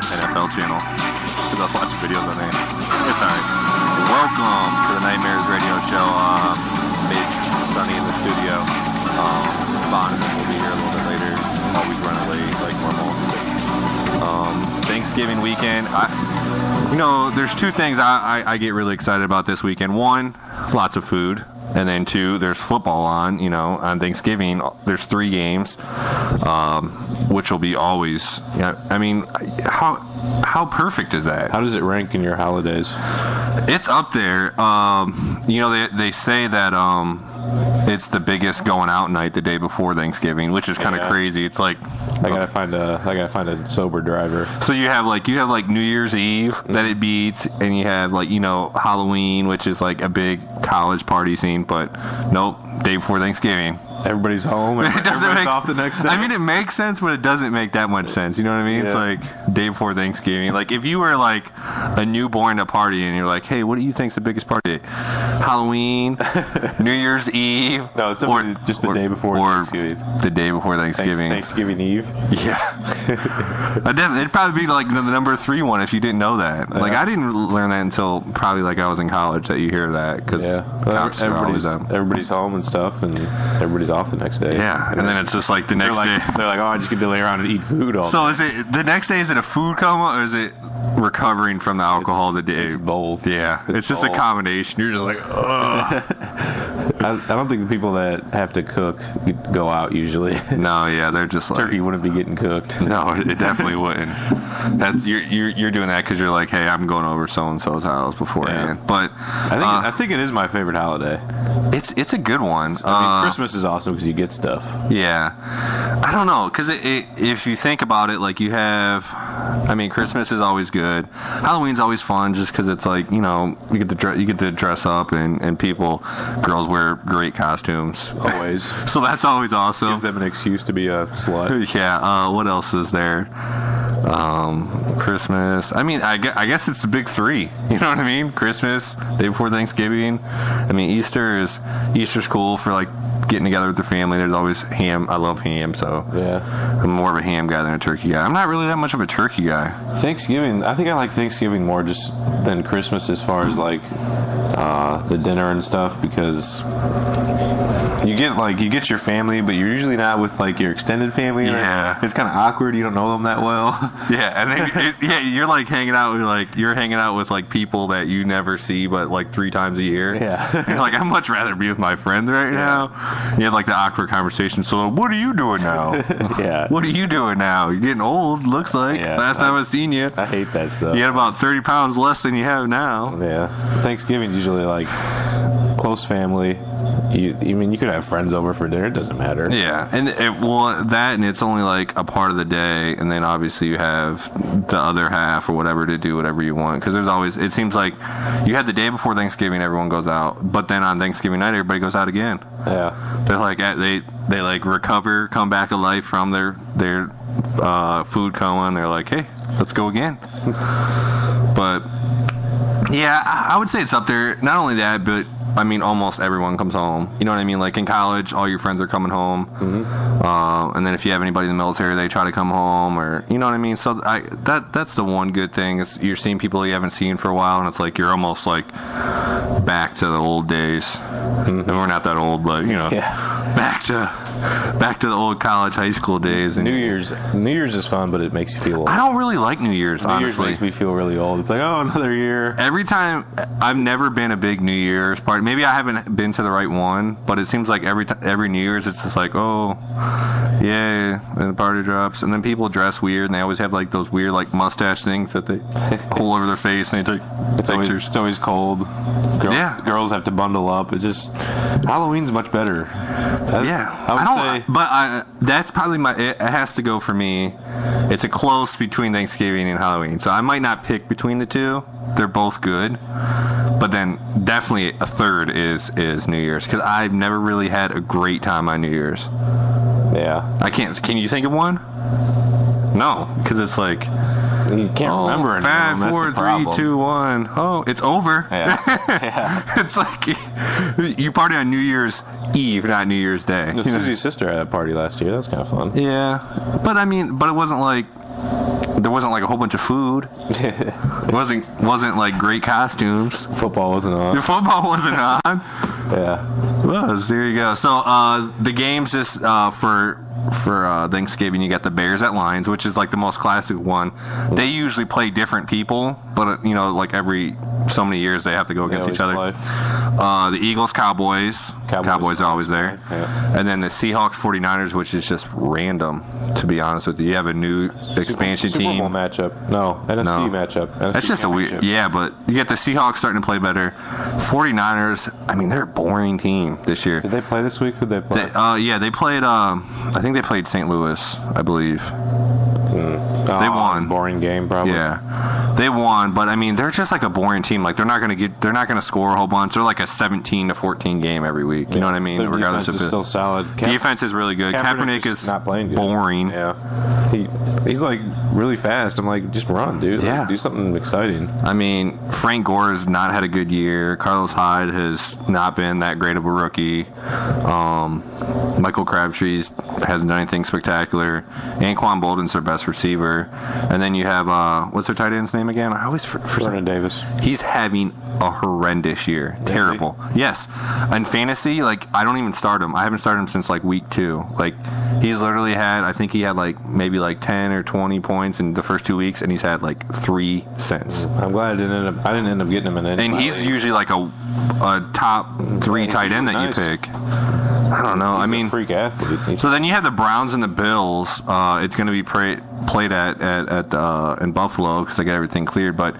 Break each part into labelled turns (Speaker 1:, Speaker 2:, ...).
Speaker 1: NFL channel because I was watching videos on there. It's alright. Welcome to the Nightmares Radio Show. Mitch, Sunny in the studio. Vaughn will be here a little bit later. Always running late like normal. Thanksgiving weekend. There's two things I get really excited about this weekend. One, lots of food. And then two, there's football on on Thanksgiving. There's 3 games, which will be always, how perfect is that?
Speaker 2: How does it rank in your holidays?
Speaker 1: It's up there. They say that it's the biggest going out night the day before Thanksgiving, which is kind of crazy. It's like
Speaker 2: I gotta find a sober driver.
Speaker 1: So you have New Year's Eve that it beats, and you have Halloween, which is like a big college party scene, but nope, day before Thanksgiving.
Speaker 2: Everybody's home. Everybody's off the next day.
Speaker 1: I mean, it makes sense, but it doesn't make that much sense. You know what I mean? Yeah. It's like day before Thanksgiving. Like if you were like a newborn at a party and you're like, hey, what do you think's the biggest party? Halloween, New Year's Eve.
Speaker 2: No, it's just the day before Thanksgiving.
Speaker 1: The day before Thanksgiving.
Speaker 2: Thanksgiving Eve.
Speaker 1: Yeah. It'd probably be like the number 3 one if you didn't know that. Like I didn't learn that until probably like I was in college that you hear that because
Speaker 2: everybody's home and stuff, and everybody's off the next day.
Speaker 1: Yeah, and then it's just like the next day.
Speaker 2: They're like, I just get to lay around and eat food all day.
Speaker 1: So is it the next day? Is it a food coma or is it recovering from the alcohol the day?
Speaker 2: It's both.
Speaker 1: Yeah, it's just a combination. You're just like, ugh.
Speaker 2: I don't think the people that have to cook go out usually.
Speaker 1: No, yeah, they're just like
Speaker 2: turkey wouldn't be getting cooked.
Speaker 1: No, it definitely wouldn't. You're doing that because you're like, hey, I'm going over so and so's house beforehand. Yeah. But
Speaker 2: I think it is my favorite holiday.
Speaker 1: It's a good one.
Speaker 2: Christmas is awesome because you get stuff.
Speaker 1: Yeah, I don't know because if you think about it, like you have, Christmas is always good. Halloween's always fun just because it's like you get to dress up and girls wear great costumes
Speaker 2: always.
Speaker 1: So that's always awesome.
Speaker 2: Gives them an excuse to be a slut.
Speaker 1: Yeah. What else is there? Christmas. I guess it's the big 3. You know what I mean? Christmas, day before Thanksgiving. Easter's cool for like getting together with the family. There's always ham. I love ham, so yeah. I'm more of a ham guy than a turkey guy. I'm not really that much of a turkey guy.
Speaker 2: Thanksgiving, I think I like Thanksgiving more just than Christmas as far as like the dinner and stuff because you get your family, but you're usually not with like your extended family.
Speaker 1: Yeah,
Speaker 2: it's kind of awkward. You don't know them that well.
Speaker 1: Yeah, and then you're like hanging out with like people that you never see but like 3 times a year.
Speaker 2: Yeah,
Speaker 1: you're like, I'd much rather be with my friends right now. You have like the awkward conversation. So what are you doing now?
Speaker 2: Yeah,
Speaker 1: what are you doing now? You're getting old. Looks like last time I seen you.
Speaker 2: I hate that stuff.
Speaker 1: You had about 30 pounds less than you have now.
Speaker 2: Yeah, Thanksgiving's usually like close family. You could have friends over for dinner. It doesn't matter.
Speaker 1: Yeah, and it's only like a part of the day, and then obviously you have the other half or whatever to do whatever you want. Because there's always, it seems like you have the day before Thanksgiving, everyone goes out, but then on Thanksgiving night, everybody goes out again.
Speaker 2: Yeah,
Speaker 1: they're like they like recover, come back to life from their food coma, and they're like, hey, let's go again. But yeah, I would say it's up there. Not only that, but almost everyone comes home. You know what I mean? Like in college, all your friends are coming home. Mm-hmm. And then if you have anybody in the military, they try to come home, or you know what I mean? So that's the one good thing is you're seeing people you haven't seen for a while, and it's like you're almost like back to the old days. Mm-hmm. And we're not that old, but back to the old college, high school days. And
Speaker 2: New Year's is fun, but it makes you feel old.
Speaker 1: I don't really like New Year's, honestly.
Speaker 2: New Year's makes me feel really old. It's like, oh, another year.
Speaker 1: Every time, I've never been a big New Year's party. Maybe I haven't been to the right one, but it seems like every New Year's, it's just like, oh, yeah, and the party drops. And then people dress weird, and they always have like those weird like mustache things that they hold over their face, and they take pictures.
Speaker 2: It's always cold. Girls have to bundle up. It's just, Halloween's much better.
Speaker 1: That's probably it has to go for me. It's a close between Thanksgiving and Halloween, so I might not pick between the two. They're both good, but then definitely a third is New Year's because I've never really had a great time on New Year's.
Speaker 2: Yeah,
Speaker 1: I can't. Can you think of one? No, because it's like
Speaker 2: you can't remember.
Speaker 1: 5, 4, 3, 2, 1. Oh, it's over.
Speaker 2: Yeah.
Speaker 1: It's like you party on New Year's Eve, not New Year's Day.
Speaker 2: Susie's sister had a party last year. That was kind of fun.
Speaker 1: Yeah, but it wasn't like there wasn't like a whole bunch of food. It wasn't like great costumes.
Speaker 2: Football wasn't on.
Speaker 1: The football wasn't on.
Speaker 2: Yeah.
Speaker 1: Well, there you go. So the games this for Thanksgiving, you got the Bears at Lions, which is like the most classic one. They usually play different people, but like every so many years they have to go against each other. The Eagles, Cowboys are always there. Yeah. And then the Seahawks, 49ers, which is just random, to be honest with you. You have a new expansion team.
Speaker 2: Super Bowl matchup. No, NFC matchup. NFC
Speaker 1: That's just a weird. Yeah, but you get the Seahawks starting to play better. 49ers, I mean, they're a boring team this year.
Speaker 2: Did they play this week? Who'd they play?
Speaker 1: They played, I think they played St. Louis, I believe. They won.
Speaker 2: Boring game, probably.
Speaker 1: Yeah, they won, but I mean, they're just like a boring team. Like they're not gonna score a whole bunch. They're like a 17-14 game every week. You know what I mean?
Speaker 2: Their regardless defense is still solid.
Speaker 1: Defense is really good. Kaepernick is
Speaker 2: not playing good.
Speaker 1: Boring.
Speaker 2: Yeah, he's like really fast. I'm like, just run, dude.
Speaker 1: Yeah,
Speaker 2: like, do something exciting.
Speaker 1: I mean, Frank Gore has not had a good year. Carlos Hyde has not been that great of a rookie. Michael Crabtree hasn't done anything spectacular. Anquan Bolden's their best receiver. And then you have, what's their tight end's name again? I always
Speaker 2: Vernon Davis.
Speaker 1: He's having a horrendous year. Terrible. Yes. In fantasy, like, I don't even start him. I haven't started him since, like, week 2. Like, he's literally had, I think he had, like, maybe, like, 10 or 20 points in the first 2 weeks, and he's had, like, 3 since.
Speaker 2: I'm glad I didn't end up getting him in any.
Speaker 1: And he's usually, like, a top 3 tight end that you pick. I don't know.
Speaker 2: He's a freak athlete.
Speaker 1: So then you have the Browns and the Bills. It's going to be played at in Buffalo because they got everything cleared. But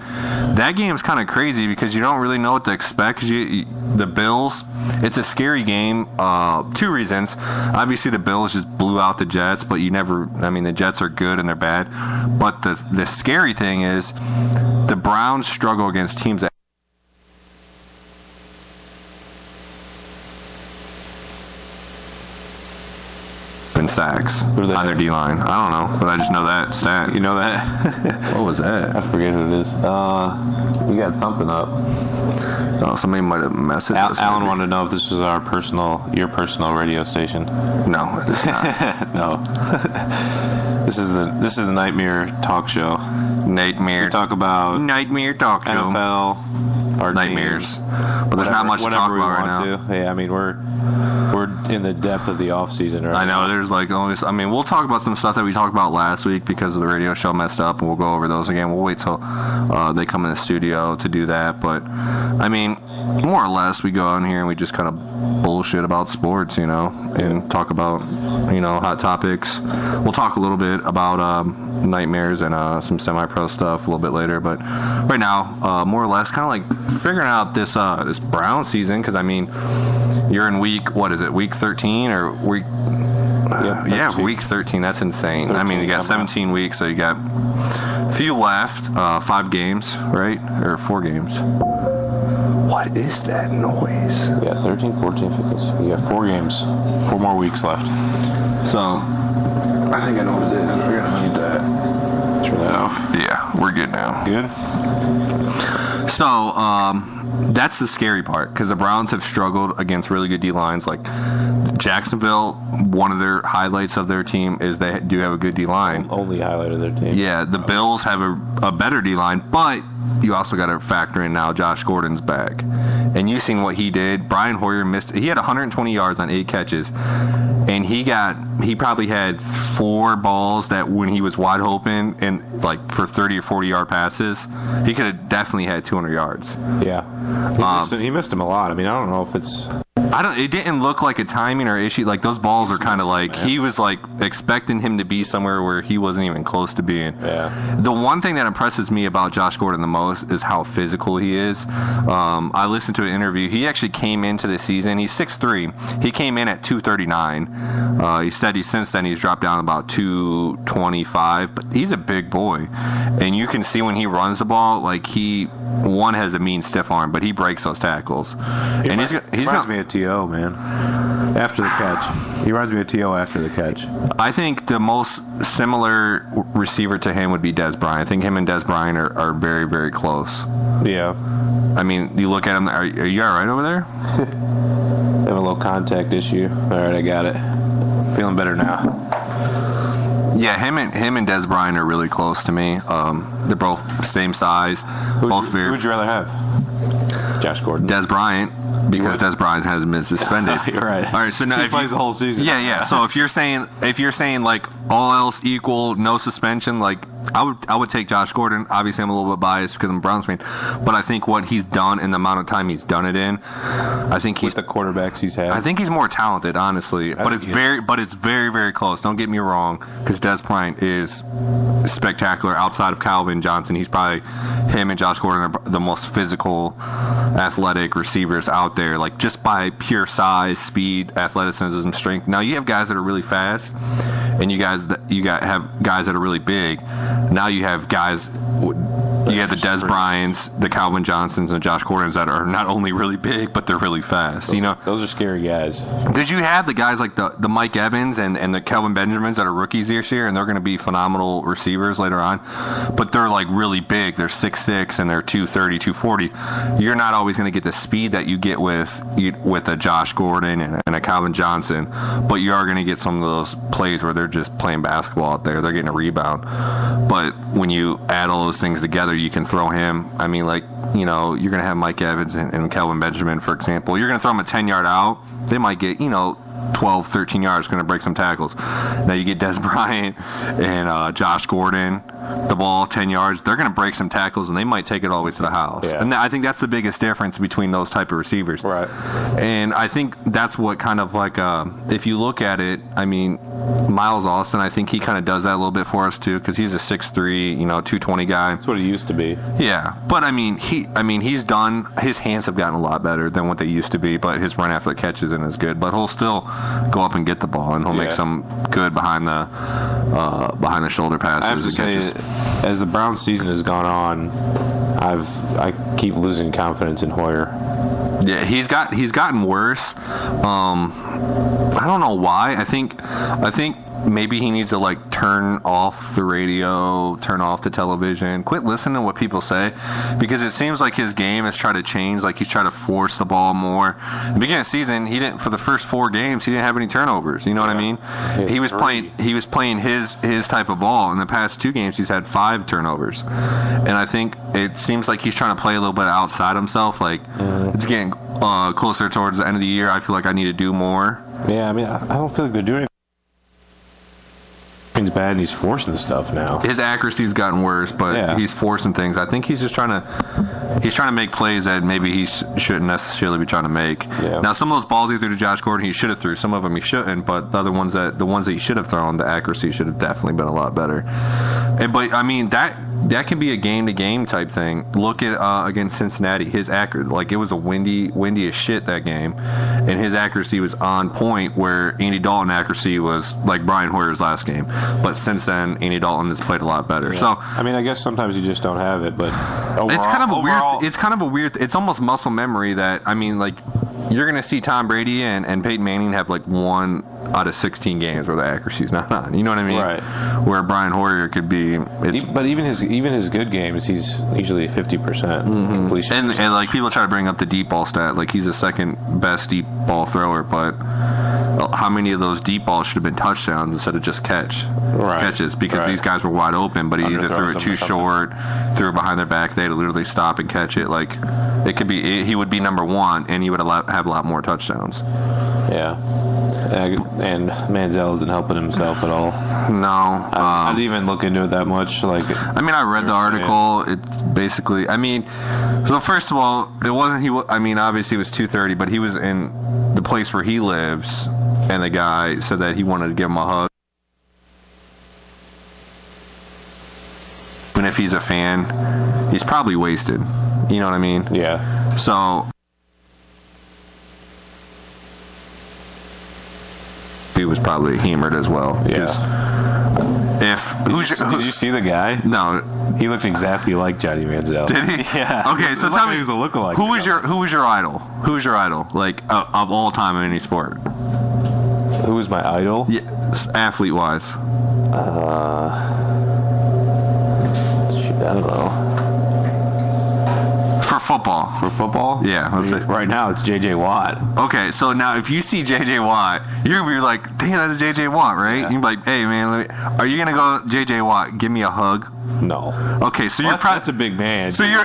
Speaker 1: that game is kind of crazy because you don't really know what to expect. The Bills, it's a scary game. 2 reasons. Obviously, the Bills just blew out the Jets, but the Jets are good and they're bad. But the scary thing is the Browns struggle against teams that sacks on their D-line. I don't know, but I just know that stat.
Speaker 2: You know that?
Speaker 1: What was that?
Speaker 2: I forget who it is. You got something up.
Speaker 1: Oh, somebody might have messaged us.
Speaker 2: Alan wanted to know if this was your personal radio station.
Speaker 1: No, it is not.
Speaker 2: No. This is the Nightmare Talk Show.
Speaker 1: Nightmare.
Speaker 2: We talk about
Speaker 1: Nightmare Talk Show.
Speaker 2: NFL, our
Speaker 1: nightmares.
Speaker 2: Teams,
Speaker 1: but there's not much to talk about right now.
Speaker 2: Yeah, I mean we're in the depth of the off season right
Speaker 1: I know.
Speaker 2: now.
Speaker 1: There's like always. I mean, we'll talk about some stuff that we talked about last week because of the radio show messed up, and we'll go over those again. We'll wait till they come in the studio to do that. But I mean, more or less, we go out here and we just kind of bullshit about sports, and talk about hot topics. We'll talk a little bit about nightmares and some semi-pro stuff a little bit later. But right now, more or less, kind of like figuring out this Brown season because I mean, you're in week 13 or week. Week 13. That's insane. 13, I mean, you got 17 weeks, so you got a few left. 5 games, right? Or 4 games. What is that noise?
Speaker 2: Yeah, 13, 14, 15. You got 4 games. 4 more weeks left.
Speaker 1: So, I think I know what it is. We're going to need that.
Speaker 2: Turn that off.
Speaker 1: Yeah, we're good now.
Speaker 2: Good?
Speaker 1: So, that's the scary part because the Browns have struggled against really good D-lines. Like Jacksonville, one of their highlights of their team is they do have a good D-line.
Speaker 2: Only highlight of their team.
Speaker 1: Yeah, the Bills have a better D-line, but you also got to factor in now Josh Gordon's back. And you've seen what he did. Brian Hoyer he had 120 yards on 8 catches. And he probably had 4 balls that when he was wide open and like for 30 or 40 yard passes, he could have definitely had 200 yards.
Speaker 2: Yeah. He missed him a lot. I mean, I don't know if it's...
Speaker 1: It didn't look like a timing or issue. Like those balls are kind of like he was like expecting him to be somewhere where he wasn't even close to being.
Speaker 2: Yeah.
Speaker 1: The one thing that impresses me about Josh Gordon the most is how physical he is. I listened to an interview. He actually came into the season. He's 6'3". He came in at 239. He said since then he's dropped down about 225. But he's a big boy, and you can see when he runs the ball, like he has a mean stiff arm, but he breaks those tackles. And he's
Speaker 2: reminds me of T.O., man. After the catch. He reminds me of T.O. after the catch.
Speaker 1: I think the most similar receiver to him would be Des Bryant. I think him and Des Bryant are very, very close.
Speaker 2: Yeah.
Speaker 1: I mean, you look at him. Are you all right over there?
Speaker 2: I have a little contact issue. All right, I got it. Feeling better now.
Speaker 1: Yeah, him and Des Bryant are really close to me. They're both same size.
Speaker 2: Who would you rather have? Josh Gordon.
Speaker 1: Des Bryant, because Des Bryant hasn't been suspended.
Speaker 2: You're right.
Speaker 1: All right, so now
Speaker 2: he plays the whole season.
Speaker 1: Yeah. So if you're saying like all else equal, no suspension, like I would take Josh Gordon. Obviously, I'm a little bit biased because I'm a Browns fan, but I think what he's done in the amount of time he's done it in, I think he's
Speaker 2: with the quarterbacks he's had.
Speaker 1: I think he's more talented, honestly. But it's very, very close. Don't get me wrong, because Des Bryant is spectacular. Outside of Calvin Johnson, he's probably him and Josh Gordon are the most physical, athletic receivers out there. Like just by pure size, speed, athleticism, strength. Now you have guys that are really fast, and you have guys that are really big. Now you have guys. You have the Des Bryants, the Calvin Johnsons, and Josh Gordons that are not only really big, but they're really fast.
Speaker 2: Those are scary guys.
Speaker 1: Because you have the guys like the Mike Evans and the Kelvin Benjamins that are rookies this year, and they're going to be phenomenal receivers later on. But they're like really big. They're 6'6", and they're 230, 240. You're not always going to get the speed that you get with a Josh Gordon and a Calvin Johnson, but you are going to get some of those plays where they're just playing basketball out there. They're getting a rebound. But when you add all those things together, you can throw him. I mean, like, you're going to have Mike Evans and Kelvin Benjamin, for example. You're going to throw them a 10-yard out. They might get, 12, 13 yards, going to break some tackles. Now you get Des Bryant and Josh Gordon, the ball 10 yards. They're going to break some tackles, and they might take it all the way to the house.
Speaker 2: Yeah.
Speaker 1: And I think that's the biggest difference between those type of receivers.
Speaker 2: Right.
Speaker 1: And I think that's what kind of like, if you look at it, I mean, Miles Austin, I think he kind of does that a little bit for us too, because he's a 6'3", 220 guy.
Speaker 2: That's what he used to be.
Speaker 1: Yeah, but he's done. His hands have gotten a lot better than what they used to be, but his run after the catch isn't as good. But he'll still go up and get the ball, and he'll make some good behind the shoulder passes.
Speaker 2: I have to say, as the Browns season has gone on, I keep losing confidence in Hoyer.
Speaker 1: Yeah, he's gotten worse. I don't know why. I think maybe he needs to like turn off the radio, turn off the television, quit listening to what people say, because it seems like his game has tried to change. Like he's trying to force the ball more. At the beginning of the season, he didn't. For the first 4 games, he didn't have any turnovers. You know what I mean? He was playing his type of ball. In the past 2 games, he's had 5 turnovers, and I think it seems like he's trying to play a little bit outside himself. Like it's getting closer towards the end of the year. I feel like I need to do more.
Speaker 2: Yeah, I mean, I don't feel like they're doing anything bad, and he's forcing stuff now.
Speaker 1: His accuracy's gotten worse, but he's forcing things. I think he's just trying to make plays that maybe he shouldn't necessarily be trying to make.
Speaker 2: Yeah.
Speaker 1: Now, some of those balls he threw to Josh Gordon, he should have threw. Some of them he shouldn't, but the ones that he should have thrown, the accuracy should have definitely been a lot better. But I mean, that can be a game-to-game type thing. Look at against Cincinnati. His accuracy, like it was a windy as shit that game, and his accuracy was on point. Where Andy Dalton accuracy was like Brian Hoyer's last game, but since then Andy Dalton has played a lot better.
Speaker 2: Yeah.
Speaker 1: So
Speaker 2: I mean, I guess sometimes you just don't have it, but overall,
Speaker 1: it's kind of a weird. It's almost muscle memory that I mean, like you're gonna see Tom Brady and Peyton Manning have like 1 out of 16 games where the accuracy's not on. You know what I mean?
Speaker 2: Right.
Speaker 1: Where Brian Hoyer could be.
Speaker 2: But even his good games, he's usually 50% completion.
Speaker 1: And like people try to bring up the deep ball stat, like he's the second best deep ball thrower, but how many of those deep balls should have been touchdowns instead of just catches? Because these guys were wide open, but he either threw it too short, threw it behind their back. They had to literally stop and catch it. Like it could be, he would be number 1, and he would have a lot more touchdowns.
Speaker 2: Yeah. And Manziel isn't helping himself at all.
Speaker 1: No,
Speaker 2: I didn't even look into it that much. Like,
Speaker 1: I mean, I read the article. It basically, I mean, so first of all, it wasn't he. I mean, obviously it was 2:30, but he was in the place where he lives, and the guy said that he wanted to give him a hug. And if he's a fan, he's probably wasted. You know what I mean?
Speaker 2: Yeah.
Speaker 1: So. He was probably hammered as well.
Speaker 2: Yeah. Did you see the guy?
Speaker 1: No,
Speaker 2: he looked exactly like Johnny Manziel.
Speaker 1: Did he?
Speaker 2: Yeah.
Speaker 1: Okay, so tell me,
Speaker 2: he was a lookalike.
Speaker 1: Who was your idol? Who was your idol? Like of all time in any sport?
Speaker 2: Who was my idol?
Speaker 1: Yeah, athlete wise.
Speaker 2: I don't know.
Speaker 1: football.
Speaker 2: For football?
Speaker 1: Yeah.
Speaker 2: Right now, it's J.J. Watt.
Speaker 1: Okay, so now if you see J.J. Watt, you're going to be like, damn, that's J.J. Watt, right?
Speaker 2: Yeah.
Speaker 1: You're like, hey, man, are you going to go, J.J. Watt, give me a hug?
Speaker 2: No.
Speaker 1: Okay, so you're probably...
Speaker 2: That's a big man.
Speaker 1: So you're...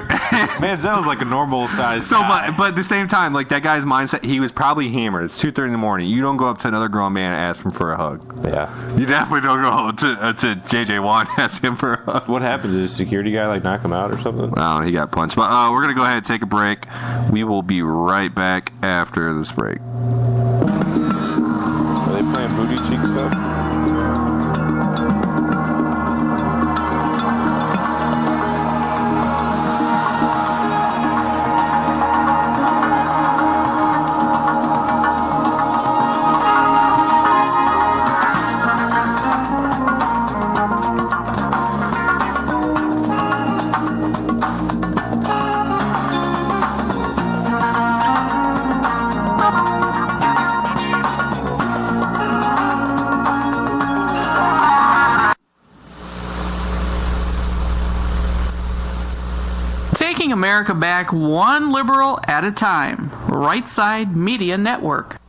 Speaker 2: Manziel's like a normal size guy.
Speaker 1: But at the same time, like, that guy's mindset, he was probably hammered. It's 2:30 in the morning. You don't go up to another grown man and ask him for a hug.
Speaker 2: Yeah.
Speaker 1: You definitely don't go to J.J. Watt and ask him for a hug.
Speaker 2: What happened? Did the security guy, like, knock him out or something?
Speaker 1: Oh, he got punched. But we're going to go ahead and take a break. We will be right back after this break.
Speaker 2: Are they playing booty cheek stuff?
Speaker 3: America back one liberal at a time. Right Side Media Network.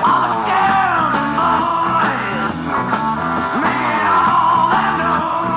Speaker 4: All the girls and boys, man, all I know.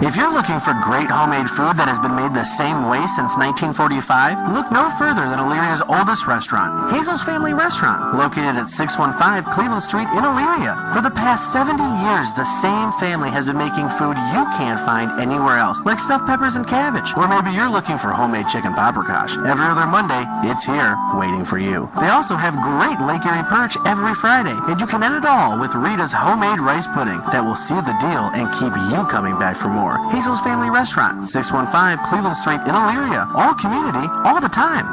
Speaker 4: If you're looking for great homemade food that has been made the same way since 1945, look no further than Illyria's oldest restaurant, Hazel's Family Restaurant, located at 615 Cleveland Street in Elyria. For the past 70 years, the same family has been making food you can't find anywhere else, like stuffed peppers and cabbage. Or maybe you're looking for homemade chicken paprikash. Every other Monday, it's here, waiting for you. They also have great Lake Erie perch every Friday, and you can end it all with Rita's homemade rice pudding that will seal the deal and keep you coming back for more. Hazel's Family Restaurant, 615 Cleveland Street in Elyria. All community, all the time.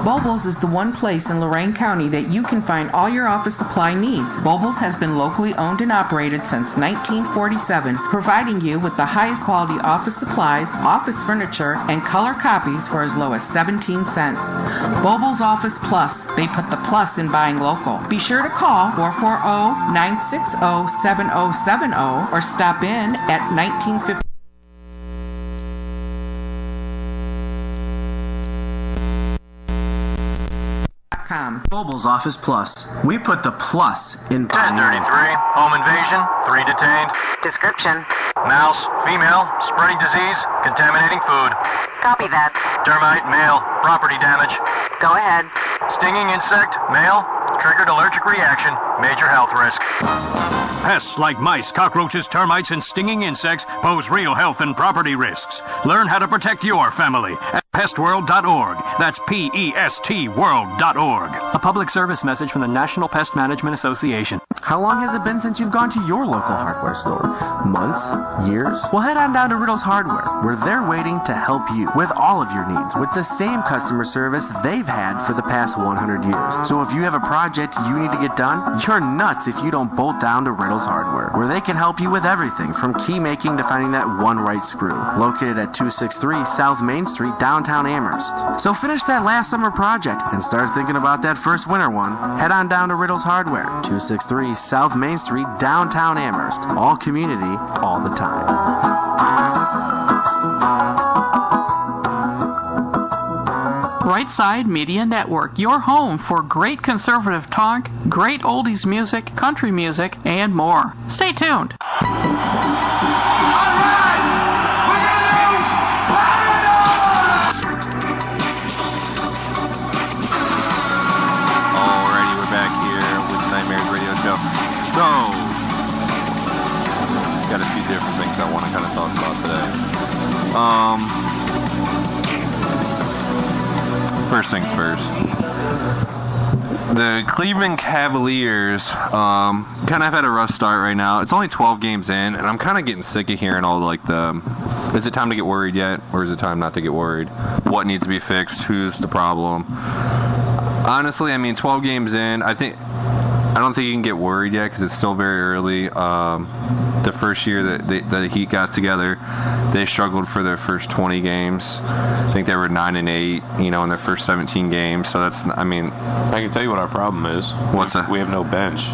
Speaker 5: Bobles is the one place in Lorain County that you can find all your office supply needs. Bobles has been locally owned and operated since 1947, providing you with the highest quality office supplies, office furniture, and color copies for as low as 17 cents. Bobles Office Plus. They put the plus in buying local. Be sure to call 440-960-7070 or stop in at 1950.
Speaker 4: Bobles Office Plus. We put the plus in
Speaker 6: 1033, home invasion, 3 detained.
Speaker 7: Description.
Speaker 6: Mouse, female, spreading disease, contaminating food.
Speaker 7: Copy that.
Speaker 6: Termite, male, property damage.
Speaker 7: Go ahead.
Speaker 6: Stinging insect, male, triggered allergic reaction, major health risk. Pests like mice, cockroaches, termites, and stinging insects pose real health and property risks. Learn how to protect your family at pestworld.org. That's PEST world.org.
Speaker 8: A public service message from the National Pest Management Association.
Speaker 4: How long has it been since you've gone to your local hardware store? Months? Years? Well, head on down to Riddle's Hardware, where they're waiting to help you with all of your needs with the same customer service they've had for the past 100 years. So if you have a project you need to get done, you're nuts if you don't bolt down to Riddle's Hardware, where they can help you with everything from key making to finding that one right screw. Located at 263 South Main Street, downtown Amherst. So finish that last summer project and start thinking about that first winter one. Head on down to Riddle's Hardware, 263 South Main Street, downtown Amherst. All community, all the time.
Speaker 3: Right Side Media Network, your home for great conservative talk, great oldies music, country music, and more. Stay tuned.
Speaker 1: Alrighty, we're back here with Nightmares Radio Show. So, got a few different things I want to kind of talk about today. First things first. The Cleveland Cavaliers kind of had a rough start right now. It's only 12 games in, and I'm kind of getting sick of hearing all like the, is it time to get worried yet, or is it time not to get worried? What needs to be fixed? Who's the problem? Honestly, I mean, 12 games in, I don't think you can get worried yet because it's still very early. The first year that the Heat got together, they struggled for their first 20 games. I think they were 9-8, in their first 17 games. So that's, I mean,
Speaker 2: I can tell you what our problem is.
Speaker 1: What's that?
Speaker 2: We have no bench.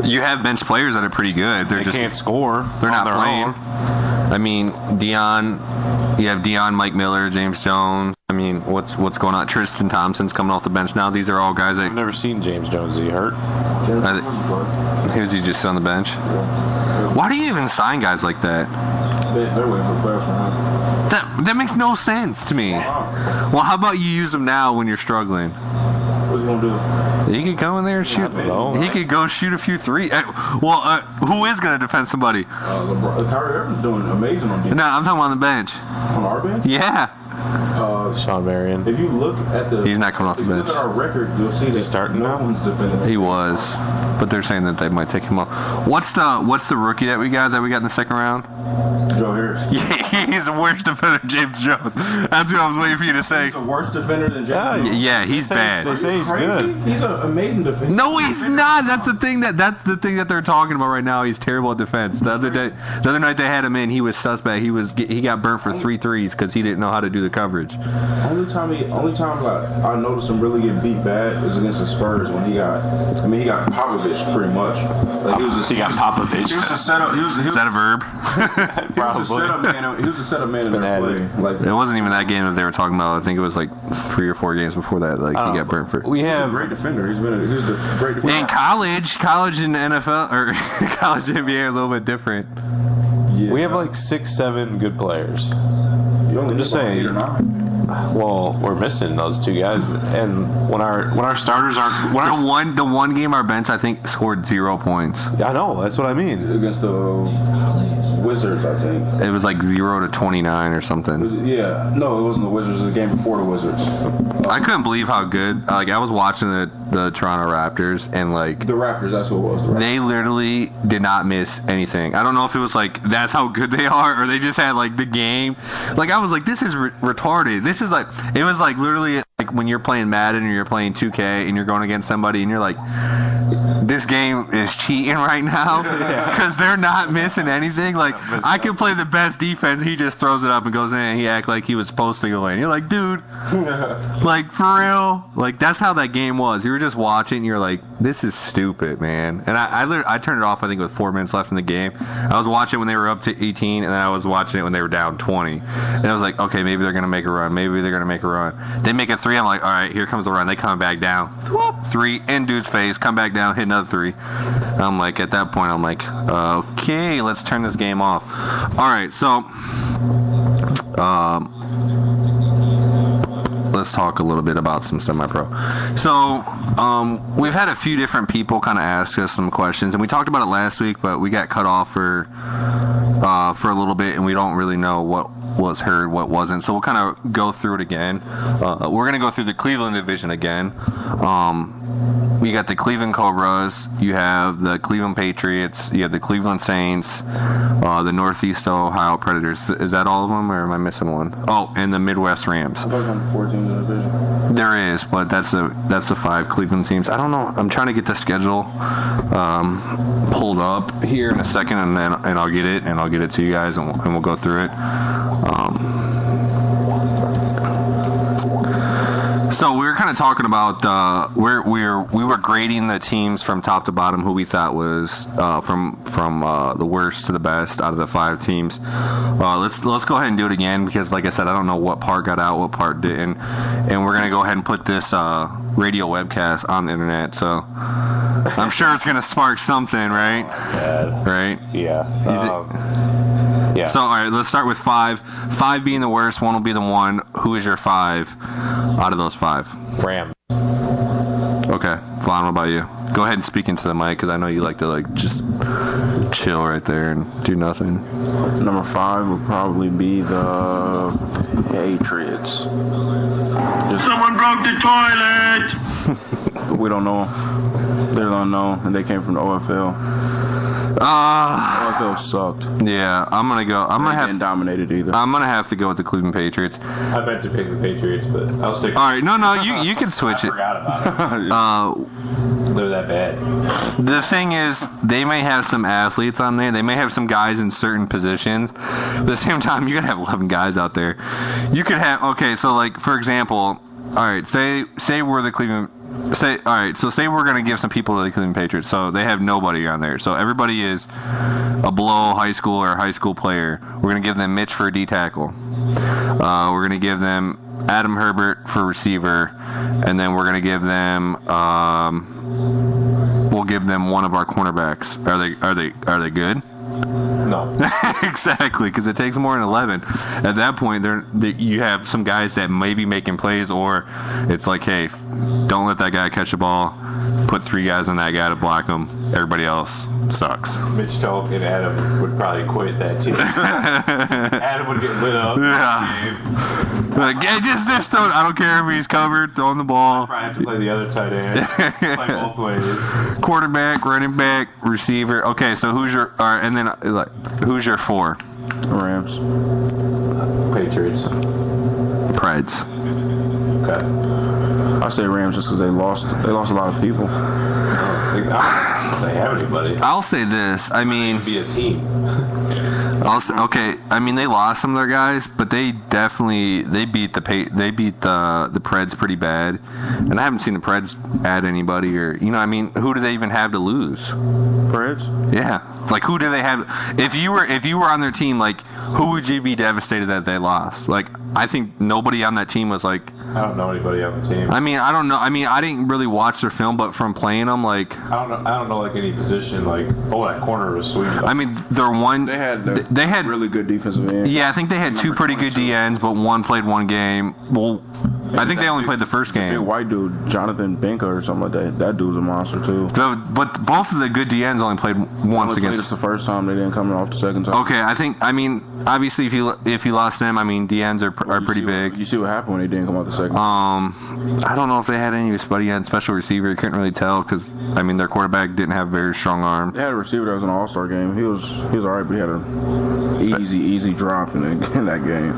Speaker 1: You have bench players that are pretty good. They just
Speaker 2: can't score.
Speaker 1: They're not
Speaker 2: their
Speaker 1: playing.
Speaker 2: own.
Speaker 1: I mean, you have Dion, Mike Miller, James Jones. I mean, what's going on? Tristan Thompson's coming off the bench now. These are all guys that
Speaker 2: I've never seen James Jones. Is he hurt?
Speaker 1: Who's he just on the bench? Why do you even sign guys like that?
Speaker 9: They're waiting for players from him.
Speaker 1: That makes no sense to me. Well, how about you use them now when you're struggling?
Speaker 9: What's he gonna do?
Speaker 1: He could go in there and shoot. He could go shoot a few threes. Who is going to defend somebody?
Speaker 9: Kyrie Irving's doing amazing on defense.
Speaker 1: No, I'm talking on the bench.
Speaker 9: On our bench?
Speaker 1: Yeah.
Speaker 2: Sean Marion.
Speaker 9: If you look at
Speaker 1: He's not coming off the bench.
Speaker 9: If you look at our record, you'll see that
Speaker 2: starting
Speaker 9: no
Speaker 2: now?
Speaker 9: one's defending.
Speaker 1: He was, but they're saying that they might take him off. What's the rookie that we got in the second round?
Speaker 9: Joe Harris.
Speaker 1: Yeah, he's the worst defender than James Jones. That's what I was waiting for you to say.
Speaker 9: He's a worse defender than James Jones.
Speaker 1: Yeah, he's bad.
Speaker 2: They say he's good.
Speaker 9: He's an amazing defender.
Speaker 1: No, he's not. That's the thing that they're talking about right now. He's terrible at defense. The other night they had him in, he was suspect. He got burnt for 3 threes because he didn't know how to do the coverage.
Speaker 9: Only time I noticed him really get beat bad is against the Spurs when he got Popovich pretty much. Like
Speaker 2: he got Popovich.
Speaker 9: He was the setup.
Speaker 1: Is that a verb?
Speaker 9: He was the setup man in their play. Like,
Speaker 1: it wasn't even that game that they were talking about. I think it was like 3 or 4 games before that. Like he got burnt for.
Speaker 9: He's a great defender. He's a great defender.
Speaker 1: In college and NFL or college and NBA are a little bit different.
Speaker 9: Yeah.
Speaker 2: We have like 6, 7 good players.
Speaker 9: You only
Speaker 2: I'm just saying.
Speaker 9: 8 or 9.
Speaker 2: Well, we're missing those 2 guys, and when our starters aren't
Speaker 1: The one game our bench I think scored 0 points.
Speaker 2: I know, that's what I mean.
Speaker 9: Against the Wizards, I think.
Speaker 1: It was like 0 to 29 or something.
Speaker 9: Yeah, no, it wasn't the Wizards. It was the game before the Wizards.
Speaker 1: I couldn't believe how good. Like I was watching the Toronto Raptors, and like
Speaker 9: The Raptors, that's what it was.
Speaker 1: they literally did not miss anything. I don't know if it was like that's how good they are, or they just had like the game. Like I was like, this is retarded. This is like, it was like literally like when you're playing Madden or you're playing 2K and you're going against somebody and you're like, this game is cheating right now because they're not missing anything. Like I could play the best defense, he just throws it up and goes in, and he act like he was supposed to go in. You're like, dude, like for real, like that's how that game was. You were just watching, and you're like, this is stupid, man. And I turned it off. I think with 4 minutes left in the game. I was watching when they were up to 18, and then I was watching it when they were down 20. And I was like, okay, maybe they're gonna make a run. Maybe they're gonna make a run. They make a 3. I'm like, all right, here comes the run. They come back down. Whoop, 3 in dude's face. Come back down. Hit another 3. I'm like, at that point, I'm like, okay, let's turn this game off. All right, so let's talk a little bit about some semi-pro. So we've had a few different people kind of ask us some questions, and we talked about it last week, but we got cut off for a little bit, and we don't really know what was heard, what wasn't. So we'll kind of go through it again. We're going to go through the Cleveland division again. You got the Cleveland Cobras, you have the Cleveland Patriots, you have the Cleveland Saints, the Northeast Ohio Predators. Is that all of them, or am I missing one? Oh, and the Midwest Rams.
Speaker 9: I thought there was 4 teams in the division.
Speaker 1: There is, but that's the 5 Cleveland teams. I don't know. I'm trying to get the schedule pulled up here in a second, and I'll get it to you guys, and we'll go through it. So we were kind of talking about we were grading the teams from top to bottom, who we thought was from the worst to the best out of the 5 teams. Let's go ahead and do it again, because like I said, I don't know what part got out, what part didn't, and we're gonna go ahead and put this radio webcast on the internet. So I'm sure it's gonna spark something, right? Right?
Speaker 2: Yeah. Yeah.
Speaker 1: So, all right, let's start with 5. 5 being the worst, 1 will be the 1. Who is your 5 out of those 5?
Speaker 2: Ram.
Speaker 1: Okay. Vaughn, what about you? Go ahead and speak into the mic, because I know you like to like just chill right there and do nothing.
Speaker 9: Number 5 would probably be the Patriots.
Speaker 10: Someone broke the toilet!
Speaker 9: We don't know. They're unknown, and they came from the OFL. OFL sucked.
Speaker 1: Yeah, I'm gonna have
Speaker 9: dominated either.
Speaker 1: I'm gonna have to go with the Cleveland Patriots.
Speaker 2: I meant to pick the Patriots, but I'll stick.
Speaker 1: All right, no, you can switch
Speaker 2: I
Speaker 1: it.
Speaker 2: forgot about it. They're that bad.
Speaker 1: The thing is, they may have some athletes on there. They may have some guys in certain positions. But at the same time, you're gonna have 11 guys out there. You could have so like for example, all right, say we're the Cleveland. Say we're going to give some people to the Cleveland Patriots. So they have nobody on there. So everybody is a below high school or high school player. We're going to give them Mitch for a D tackle. We're going to give them Adam Herbert for receiver, and then we're going to give them we'll give them one of our cornerbacks. Are they good?
Speaker 2: No.
Speaker 1: Exactly, because it takes more than 11. At that point, you have some guys that may be making plays, or it's like, hey, don't let that guy catch the ball. Put 3 guys on that guy to block him. Everybody else sucks.
Speaker 2: Mitch Toke and Adam would probably quit that team. Adam would get lit up.
Speaker 1: Yeah. Like, hey, just throw. I don't care if he's covered, throwing the ball.
Speaker 2: I'd probably have to play the other tight end. Play both ways.
Speaker 1: Quarterback, running back, receiver. Okay, so who's your? All right, and then who's your 4?
Speaker 9: Rams.
Speaker 2: Patriots.
Speaker 1: Preds.
Speaker 2: Okay.
Speaker 9: I say Rams just because they lost a lot of people.
Speaker 2: I don't think they have anybody.
Speaker 1: I'll say this. I mean,
Speaker 2: It'd be a team.
Speaker 1: Okay, I mean they lost some of their guys, but they beat the Preds pretty bad, and I haven't seen the Preds add anybody or I mean who do they even have to lose?
Speaker 9: Preds?
Speaker 1: Yeah, like who do they have? If you were on their team, like who would you be devastated that they lost? Like I think nobody on that team was like
Speaker 2: I don't know anybody on the team.
Speaker 1: I mean, I don't know. I mean, I didn't really watch their film, but from playing them, like
Speaker 2: I don't know like any position. Like that corner was sweet.
Speaker 1: I mean, they had
Speaker 11: really good defensive end.
Speaker 1: Yeah, I think they had two pretty good DNs, but one played one game. Well, I think they only played the first game.
Speaker 11: Big white dude, Jonathan Benka or something like that. That dude's a monster too.
Speaker 1: But both of the good DNs only played once against.
Speaker 11: Played us the first time. They didn't come off the second time.
Speaker 1: Okay, I mean, obviously, if you lost them, I mean, DNs are pretty big.
Speaker 11: You see what happened when they didn't come off the second.
Speaker 1: I don't know if they had any special receiver. You couldn't really tell because I mean, their quarterback didn't have very strong arm.
Speaker 11: They had a receiver that was in an All-Star game. He was all right, but he had an easy drop in that game.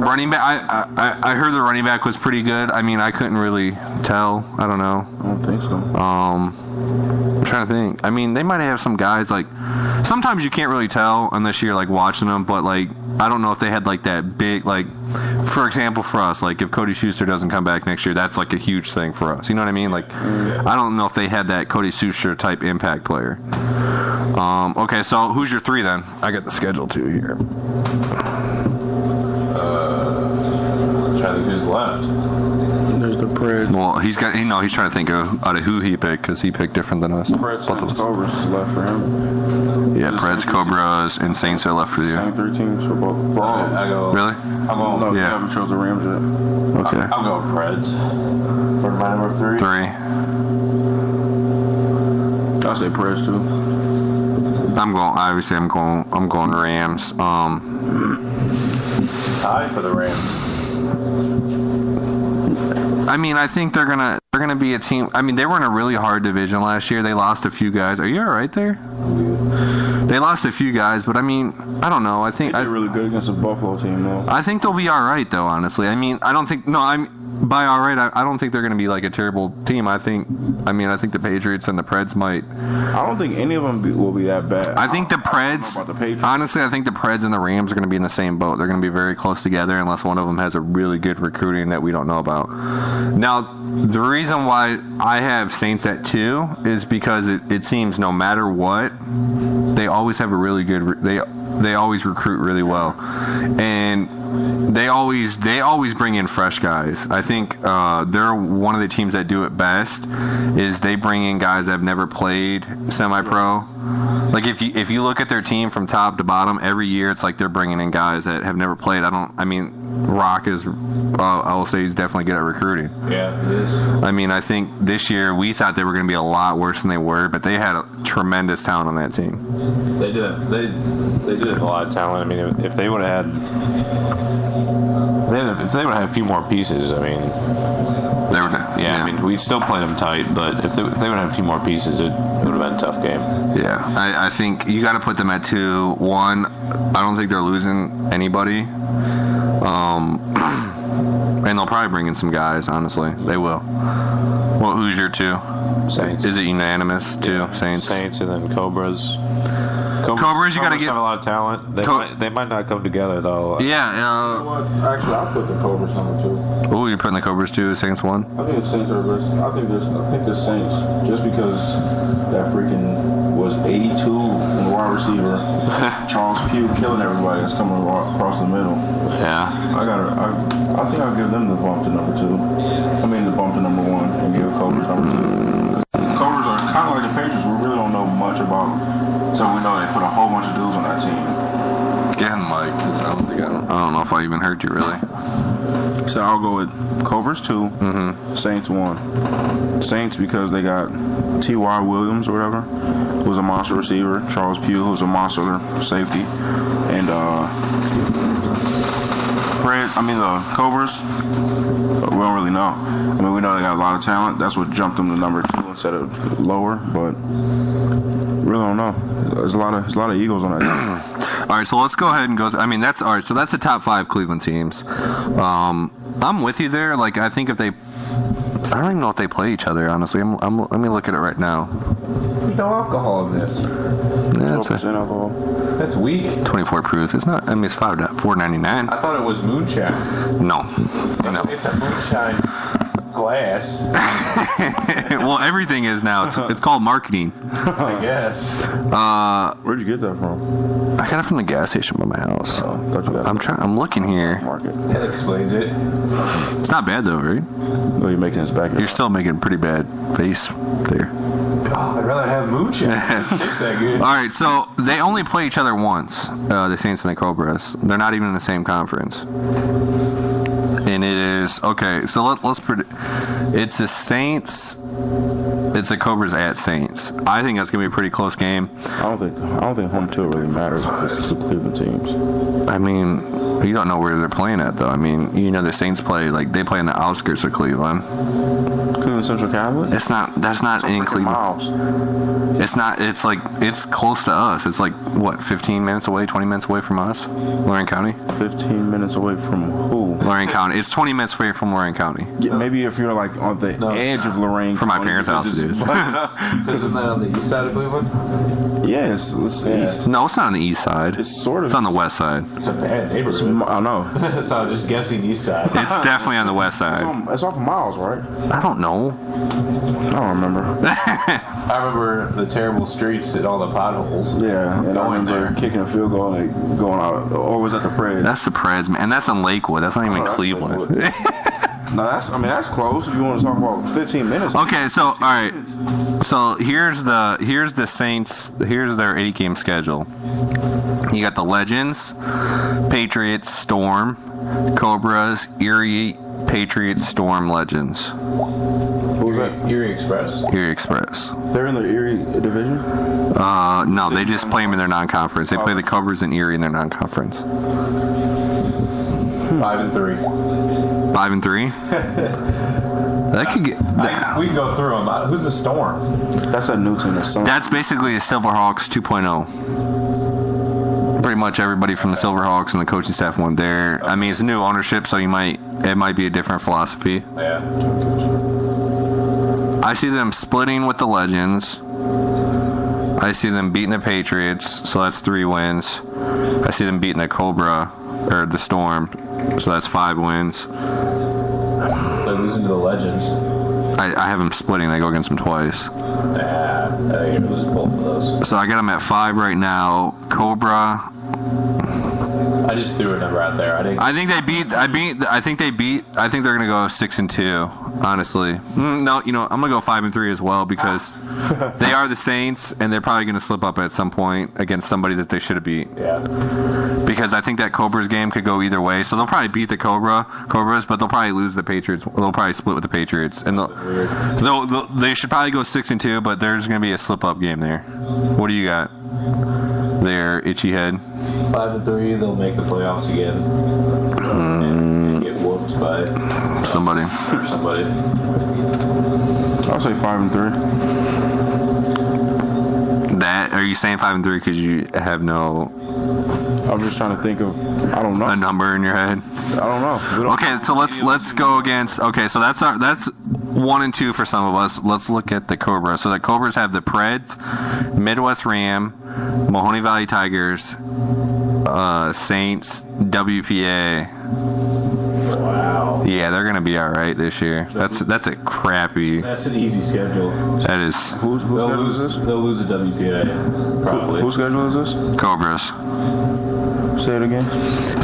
Speaker 1: Running back, I heard the running back was pretty good. I mean, I couldn't really tell. I don't know.
Speaker 11: I don't think so.
Speaker 1: I'm trying to think. I mean, they might have some guys like. Sometimes you can't really tell unless you're like watching them, but like I don't know if they had like that big like. For example, for us, like if Cody Schuster doesn't come back next year, that's like a huge thing for us. You know what I mean? Like, I don't know if they had that Cody Schuster type impact player. Okay, so who's your three then? I got the schedule too here.
Speaker 2: Trying to think who's left.
Speaker 11: There's the Preds.
Speaker 1: Well, he's trying to think out of who he picked because he picked different than us.
Speaker 11: Preds and Cobras is left for him.
Speaker 1: Yeah, Preds, Cobras, and Saints are left for you.
Speaker 11: Same three teams for both.
Speaker 2: I go.
Speaker 1: Really?
Speaker 2: I'll go.
Speaker 11: No, you haven't chose the Rams yet.
Speaker 1: Okay.
Speaker 2: I'll go Preds for my number 3.
Speaker 1: 3.
Speaker 11: I'll say Preds too.
Speaker 1: I'm going Rams.
Speaker 2: Tie for the Rams.
Speaker 1: I mean, I think they're gonna be a team. I mean, they were in a really hard division last year. They lost a few guys. Are you all right there? They lost a few guys, but I mean, I don't know. I think
Speaker 11: they're really good against the Buffalo team, though.
Speaker 1: I think they'll be all right, though. Honestly, I mean, I don't think. No, by all right. I don't think they're going to be like a terrible team. I think the Patriots and the Preds might.
Speaker 11: I don't think any of them will be that bad.
Speaker 1: I think the Preds. Honestly, I think the Preds and the Rams are going to be in the same boat. They're going to be very close together, unless one of them has a really good recruiting that we don't know about. Now, the reason why I have Saints at 2 is because it seems no matter what, they always have a really good. They always recruit really well, and they always bring in fresh guys. I think they're one of the teams that do it best. Is they bring in guys that have never played semi-pro. Like if you look at their team from top to bottom, every year it's like they're bringing in guys that have never played. Rock is. I will say he's definitely good at recruiting.
Speaker 2: Yeah, he is.
Speaker 1: I mean, I think this year we thought they were going to be a lot worse than they were, but they had a tremendous talent on that team.
Speaker 2: They did. They did have a lot of talent. I mean, if they would have had a few more pieces, I mean,
Speaker 1: they would.
Speaker 2: Yeah, I mean, we still played them tight, but if they would have a few more pieces, it would have been a tough game.
Speaker 1: Yeah, I think you got to put them at 2. 1, I don't think they're losing anybody. And they'll probably bring in some guys, honestly. They will. Well, who's your 2?
Speaker 2: Saints.
Speaker 1: Is it unanimous, 2? Yeah. Saints,
Speaker 2: and then Cobras.
Speaker 1: Cobras, you got to get.
Speaker 2: Have a lot of talent. They might not come together, though.
Speaker 1: Yeah.
Speaker 9: Actually, I'll put the Cobras number 2.
Speaker 1: Oh, you're putting the Cobras 2, Saints 1?
Speaker 9: I think the Saints are. I think the Saints, just because that freaking was 82 on the wide receiver, Charles Pugh killing everybody that's coming across the middle.
Speaker 1: Yeah.
Speaker 9: I think I'll give them the bump to number 2. I mean, the bump to number 1 and give Cobras number 2. Cobras are kind of like the Patriots. We really don't know much about. So we know they put a whole bunch of dudes on that team.
Speaker 1: Again, Mike, I don't know if I even heard you really.
Speaker 11: So I'll go with Cobras 2, Saints 1. Saints because they got T.Y. Williams or whatever, who's a monster receiver. Charles Pugh, who's a monster safety, and the Cobras. We don't really know. I mean, we know they got a lot of talent. That's what jumped them to number 2 instead of lower, but really don't know. There's a lot of Eagles on that team.
Speaker 1: All right, so let's go ahead and go. I mean, that's all right. So that's the top 5 Cleveland teams. I'm with you there. Like, I think if they, I don't even know if they play each other. Honestly, let me look at it right now.
Speaker 2: There's no alcohol in this.
Speaker 1: Yeah,
Speaker 11: 12% alcohol.
Speaker 2: That's weak.
Speaker 1: 24 proof. It's not. I mean, it's $4.99.
Speaker 2: I thought it was moonshine.
Speaker 1: No.
Speaker 2: It's a moonshine glass.
Speaker 1: Well, everything is now. It's called marketing.
Speaker 2: I guess.
Speaker 11: Where'd you get that from?
Speaker 1: I got it from the gas station by my house. I'm looking here.
Speaker 2: That explains it.
Speaker 1: It's not bad though, right?
Speaker 11: No, you're making this back.
Speaker 1: You're still making a pretty bad face there.
Speaker 2: Oh, I'd rather have moonshine. Tastes that good.
Speaker 1: All right, so they only play each other once, the Saints and the Cobras. They're not even in the same conference. And it is okay. So let's predict. It's the Saints. It's the Cobras at Saints. I think that's gonna be a pretty close game.
Speaker 11: I don't think home field really matters if it's the Cleveland teams.
Speaker 1: I mean, you don't know where they're playing at though. I mean, you know the Saints play they play in the outskirts of Cleveland.
Speaker 11: Cleveland Central Catholic?
Speaker 1: That's not in Cleveland.
Speaker 11: Miles.
Speaker 1: It's not. It's it's close to us. It's what, 15 minutes away, 20 minutes away from us, Lorain County.
Speaker 11: 15 minutes away from who?
Speaker 1: Lorain County. It's 20 minutes away from Lorain County.
Speaker 11: Yeah, maybe if you're on the edge of Lorain.
Speaker 1: For my parents' house, it is.
Speaker 2: Because it's not on the east side of Cleveland.
Speaker 11: Yes, east.
Speaker 1: No, it's not on the east side.
Speaker 11: It's sort of.
Speaker 1: It's on the west side.
Speaker 2: It's a bad neighborhood.
Speaker 11: I know.
Speaker 2: So I'm just guessing east side.
Speaker 1: It's definitely on the west side.
Speaker 11: It's off of Miles, right?
Speaker 1: I don't know.
Speaker 11: I don't remember.
Speaker 2: I remember the terrible streets and all the potholes.
Speaker 11: Yeah, and I remember kicking a field goal and going out. Or was that the Preds?
Speaker 1: That's the Preds, man. And that's in Lakewood. That's not even Cleveland.
Speaker 11: No, that's close. If you want to talk about 15 minutes.
Speaker 1: Okay, so all right. So here's the Saints. Here's their 8-game schedule. You got the Legends, Patriots, Storm, Cobras, Erie, Patriots, Storm, Legends.
Speaker 2: Who's that? Erie Express.
Speaker 1: Erie Express.
Speaker 11: They're in the Erie division?
Speaker 1: No, they just play them in their non-conference. They play the Cobras in Erie in their non-conference.
Speaker 2: 5-3.
Speaker 1: 5-3. That could get.
Speaker 2: We can go through them. Who's the Storm?
Speaker 11: That's a new team.
Speaker 1: That's basically the Silverhawks 2.0. Pretty much everybody from the Silverhawks and the coaching staff went there. I mean, it's new ownership, so it might be a different philosophy.
Speaker 2: Yeah.
Speaker 1: I see them splitting with the Legends. I see them beating the Patriots, so that's 3 wins. I see them beating the Cobra or the Storm, so that's 5 wins.
Speaker 2: They're losing to the Legends.
Speaker 1: I have them splitting. They go against them twice.
Speaker 2: I think you're gonna lose both of those.
Speaker 1: So I got them at 5 right now. Cobra.
Speaker 2: I just threw a number out there.
Speaker 1: I think they're gonna go 6-2. Honestly, no. You know, I'm gonna go 5-3 as well because they are the Saints, and they're probably gonna slip up at some point against somebody that they should have beat.
Speaker 2: Yeah.
Speaker 1: Because I think that Cobras game could go either way. So they'll probably beat the Cobras, but they'll probably lose the Patriots. They'll probably split with the Patriots, and they should probably go 6-2. But there's gonna be a slip up game there. What do you got there, Itchy Head?
Speaker 2: 5-3. They'll make the playoffs again. And get whooped by
Speaker 1: somebody.
Speaker 11: I'll say 5-3.
Speaker 1: That are you saying 5-3 because you have no?
Speaker 11: I'm just trying to think of. I don't know.
Speaker 1: A number in your head.
Speaker 11: I don't know.
Speaker 1: Okay, so let's go against. Okay, so that's 1 and 2 for some of us. Let's look at the Cobras. So the Cobras have the Preds, Midwest Ram, Mahoney Valley Tigers, Saints, WPA.
Speaker 2: Wow.
Speaker 1: Yeah, they're gonna be all right this year. That's a crappy.
Speaker 2: That's an easy schedule.
Speaker 1: That is.
Speaker 11: Whose schedule is this?
Speaker 2: They'll lose a WPA probably.
Speaker 11: Whose schedule is this?
Speaker 1: Cobras.
Speaker 11: Say it again.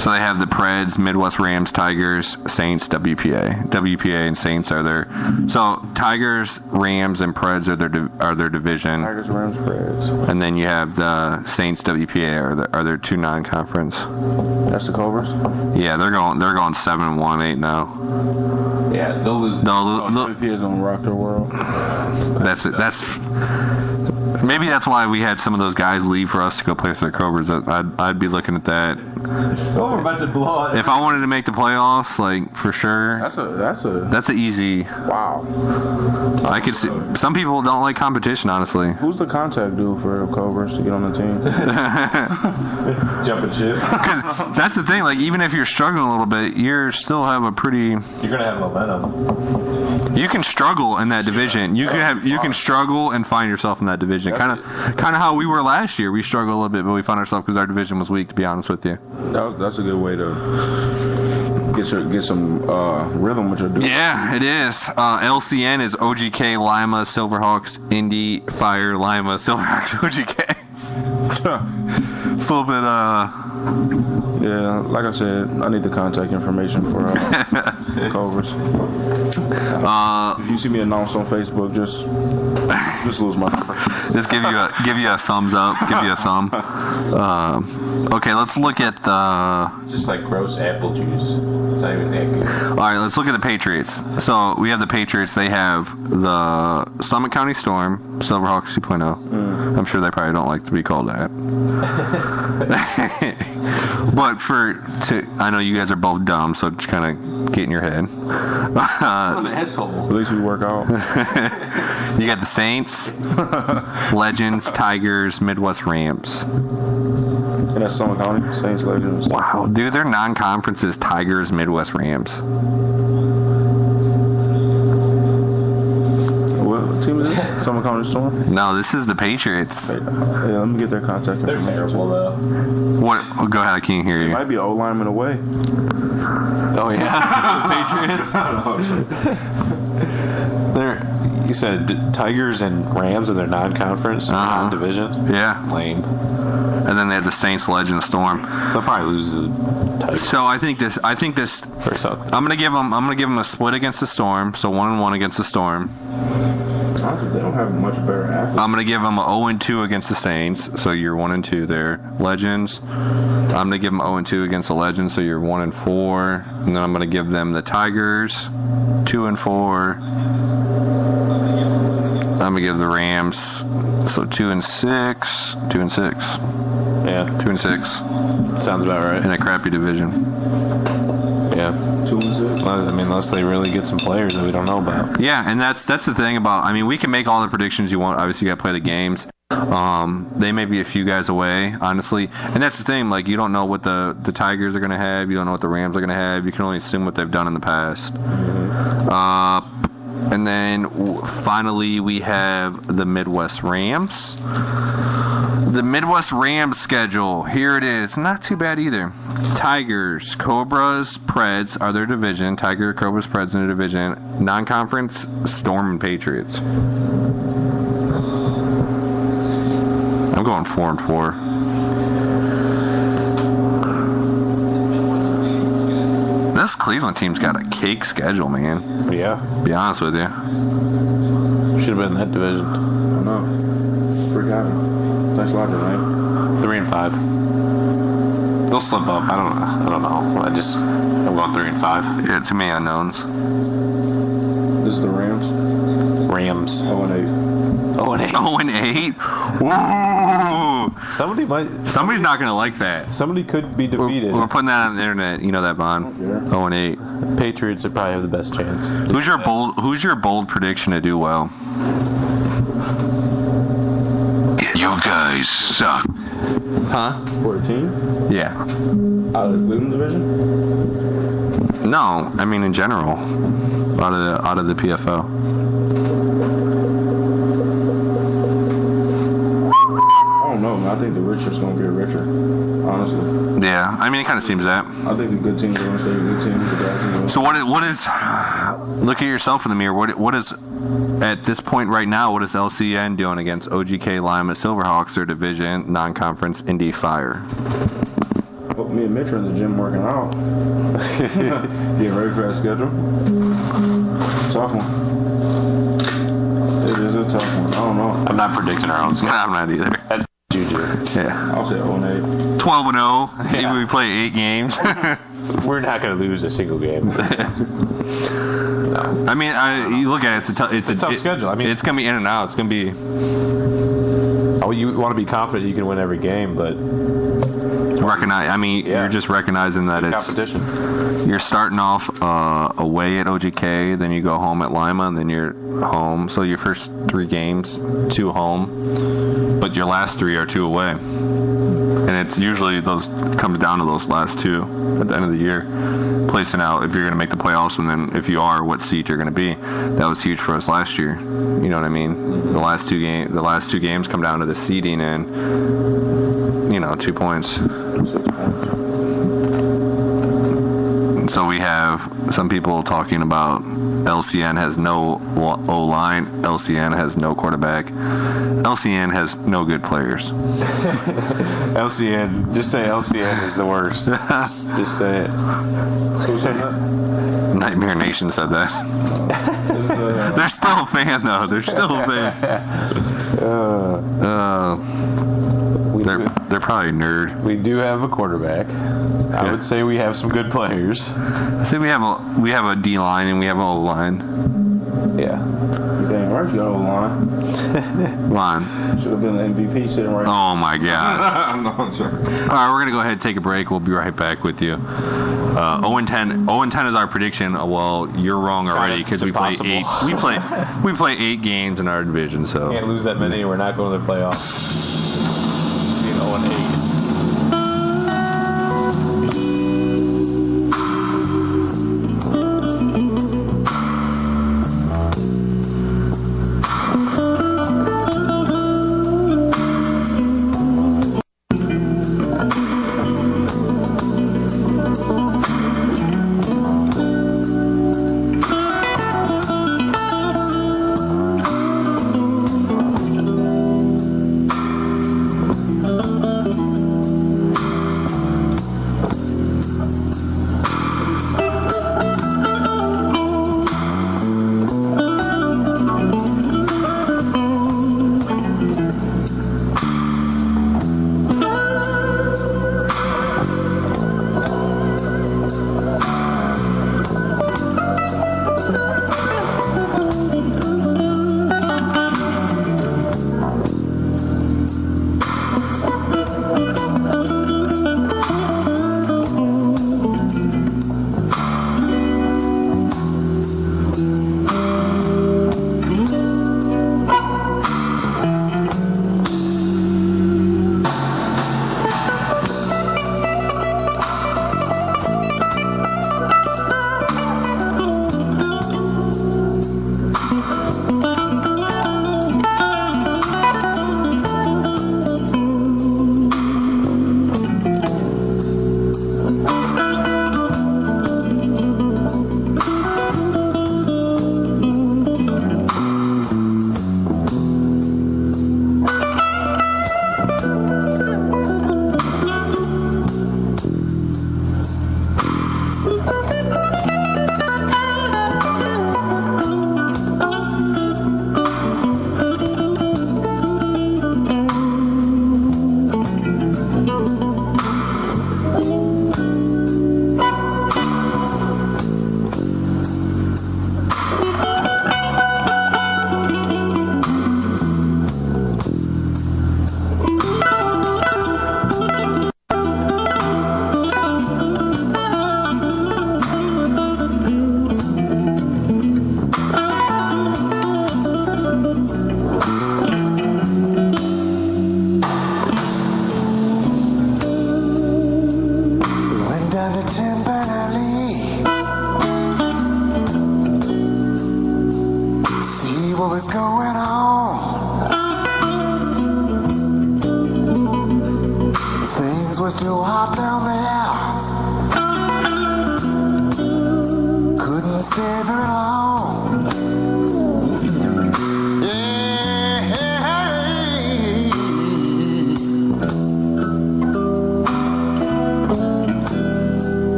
Speaker 1: So they have the Preds, Midwest Rams, Tigers, Saints, WPA. WPA and Saints are their. So Tigers, Rams, and Preds are their division.
Speaker 11: Tigers, Rams, Preds.
Speaker 1: And then you have the Saints, WPA are their 2 non-conference.
Speaker 11: That's the Cobras.
Speaker 1: Yeah, they're going 7-1, 8 now.
Speaker 2: Yeah, they'll lose.
Speaker 11: WPA's on Rock the World.
Speaker 1: That's it. Maybe that's why we had some of those guys leave for us to go play for the Cobras. I'd be looking at that.
Speaker 2: Oh, we're about to blow it.
Speaker 1: If I wanted to make the playoffs, like for sure.
Speaker 11: That's
Speaker 1: an easy.
Speaker 11: Wow.
Speaker 1: I could see some people don't like competition. Honestly,
Speaker 11: who's the contact dude for the Cobras to get on the team?
Speaker 2: Jumping ship.
Speaker 1: Because that's the thing. Like even if you're struggling a little bit, you still have a pretty.
Speaker 2: You're gonna have momentum.
Speaker 1: You can struggle in that division. You can struggle and find yourself in that division. Kind of how we were last year. We struggled a little bit, but we found ourselves because our division was weak. To be honest with you,
Speaker 11: that's a good way to. get some rhythm with your dude.
Speaker 1: Yeah, it is. LCN is OGK Lima Silverhawks Indy Fire Lima Silverhawks OGK. It's a little bit
Speaker 11: Yeah, like I said, I need the contact information for Cobras. If you see me announced on Facebook, just lose my number.
Speaker 1: Just give you a thumbs up, give you a thumb. Okay, let's look at the.
Speaker 2: It's just like gross apple juice. It's not even that good.
Speaker 1: All right, let's look at the Patriots. So we have the Patriots. They have the Summit County Storm, Silverhawks 2.0. I'm sure they probably don't like to be called that. But I know you guys are both dumb, so just kind of get in your head.
Speaker 2: I'm an asshole.
Speaker 11: At least we work out.
Speaker 1: You got the Saints, Legends, Tigers, Midwest Rams.
Speaker 11: And that's Summit County, Saints, Legends.
Speaker 1: Wow, dude, their non-conference is Tigers, Midwest Rams.
Speaker 11: What team is it? Summit County Storm?
Speaker 1: No, this is the Patriots.
Speaker 11: Yeah, let me get their contact
Speaker 2: They're
Speaker 11: information.
Speaker 2: terrible, though.
Speaker 1: What? Oh, go ahead, I can't hear
Speaker 11: It
Speaker 1: you.
Speaker 11: might be an O-lineman away.
Speaker 2: Oh, yeah. Patriots? You said Tigers and Rams are their non-conference, non-division?
Speaker 1: Yeah.
Speaker 2: Lame.
Speaker 1: And then they have the Saints, Legends, Storm.
Speaker 2: They'll probably lose the Tigers.
Speaker 1: So I think this. I'm gonna give them a split against the Storm. So 1-1 against the Storm.
Speaker 11: Honestly, they don't have much better athletes.
Speaker 1: I'm gonna give them a 0-2 against the Saints. So you're 1-2 there. Legends. I'm gonna give them 0-2 against the Legends. So you're 1-4. And then I'm gonna give them the Tigers 2-4. I'm gonna give the Rams so 2-6.
Speaker 2: Yeah,
Speaker 1: 2-6.
Speaker 2: Sounds about right.
Speaker 1: In a crappy division.
Speaker 2: Yeah,
Speaker 11: 2-6.
Speaker 2: I mean, unless they really get some players that we don't know about.
Speaker 1: Yeah, and that's the thing about. I mean, we can make all the predictions you want. Obviously, you got to play the games. They may be a few guys away, honestly, and that's the thing. Like, you don't know what the Tigers are going to have. You don't know what the Rams are going to have. You can only assume what they've done in the past. And then finally, we have the Midwest Rams. The Midwest Rams schedule, here it is. Not too bad either. Tigers, Cobras, Preds are their division. Tiger, Cobras, Preds in their division. Non-conference, Storm and Patriots. I'm going 4-4. This Cleveland team's got a cake schedule, man.
Speaker 2: Yeah.
Speaker 1: Be honest with you.
Speaker 2: Should have been in that division.
Speaker 11: I know. Forgot it. Thanks a lot, right?
Speaker 2: 3-5. They'll slip up. I don't know. I'm going 3-5.
Speaker 1: Yeah, too many unknowns.
Speaker 11: This is the Rams.
Speaker 2: Rams.
Speaker 11: 0-8.
Speaker 1: 0-8. Ooh. Somebody's not gonna like that.
Speaker 2: Somebody could be defeated.
Speaker 1: We're putting that on the internet. You know that, Bond. 0-8.
Speaker 2: Patriots would probably have the best chance.
Speaker 1: Who's your bold prediction to do well?
Speaker 10: You guys suck.
Speaker 1: Huh?
Speaker 11: For a team?
Speaker 1: Yeah.
Speaker 11: Out of the Cleveland division?
Speaker 1: No, I mean in general. Out of the PFL.
Speaker 11: I don't know. I think the richest going to get richer. Honestly.
Speaker 1: Yeah, I mean it kind of seems that.
Speaker 11: I think the good teams are going to stay good teams. The bad teams.
Speaker 1: So what is? Look at yourself in the mirror. What is? At this point right now, what is LCN doing against OGK Lima Silverhawks, their division non-conference Indy Fire?
Speaker 11: Well, me and Mitch are in the gym working out. Getting ready for that schedule. It's a tough one. It is a tough one. I don't know.
Speaker 2: I'm not predicting our own schedule.
Speaker 1: I'm not either.
Speaker 2: That's Juju.
Speaker 1: Yeah.
Speaker 11: I'll say 0-8.
Speaker 1: 12-0. Maybe we play 8 games.
Speaker 2: We're not going to lose a single game.
Speaker 1: I mean, you look at it. It's a tough
Speaker 2: schedule. I mean,
Speaker 1: it's going to be in and out. It's going to be.
Speaker 2: Oh, you want to be confident you can win every game, but
Speaker 1: you're just recognizing that it's
Speaker 2: competition.
Speaker 1: You're starting off away at OGK, then you go home at Lima, and then you're home. So your first 3 games, 2 home, but your last 3 are 2 away. And it's usually comes down to those last 2 at the end of the year, placing out if you're going to make the playoffs, and then if you are, what seed you're going to be. That was huge for us last year. You know what I mean? The last two games come down to the seeding and 2 points. So we have some people talking about LCN has no O-line, LCN has no quarterback, LCN has no good players.
Speaker 2: LCN, just say LCN is the worst. just say it.
Speaker 1: Nightmare Nation said that. They're still a fan, though. They're still a fan. They're probably nerd.
Speaker 2: We do have a quarterback. I would say we have some good players.
Speaker 1: I think we have a D line and we have an O line.
Speaker 2: Yeah.
Speaker 9: Dang right, you got O-line.
Speaker 1: Line.
Speaker 9: Should have been the MVP sitting right.
Speaker 1: Oh my God.
Speaker 9: I'm not sure.
Speaker 1: All right, we're gonna go ahead and take a break. We'll be right back with you. 0-10. 0-10 is our prediction. Well, you're wrong already because we play 8. We play 8 games in our division. So
Speaker 2: can't lose that many. We're not going to the playoffs. Being 0-8.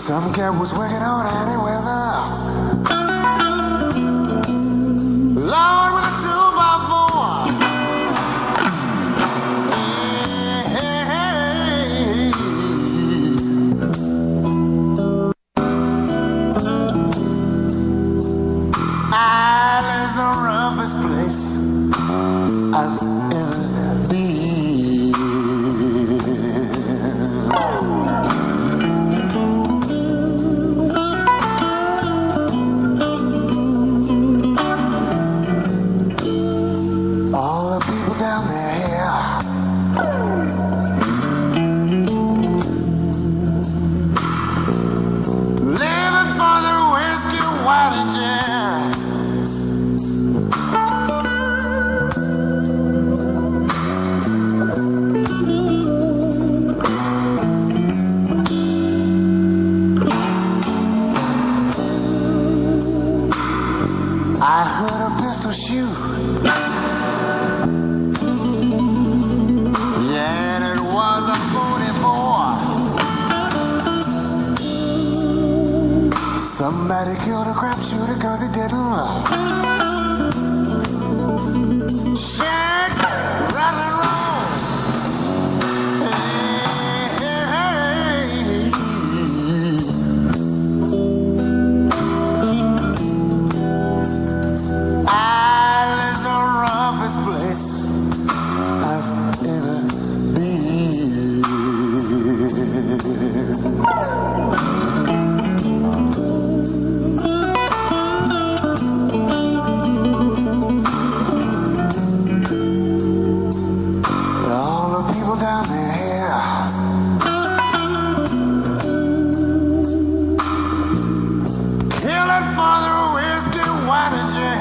Speaker 12: Some cat was working on any weather. 'cause he didn't love. Shake, rattle and roll. Isle is the roughest place I've ever been. All the people down there, killing for their whiskey, wine, and gin.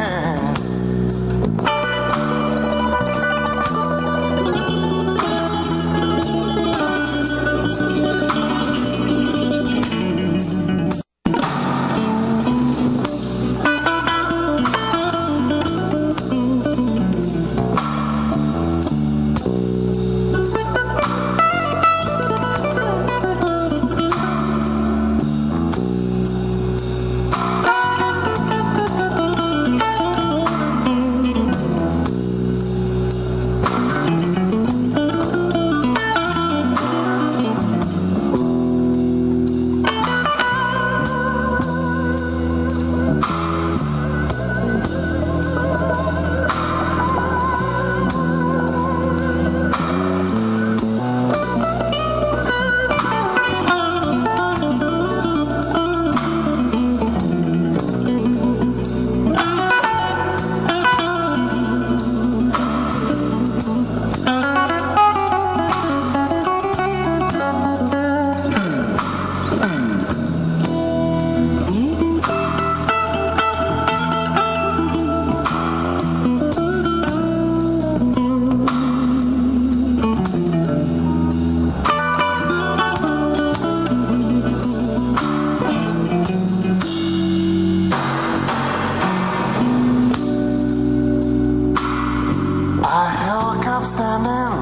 Speaker 12: I held a cup standing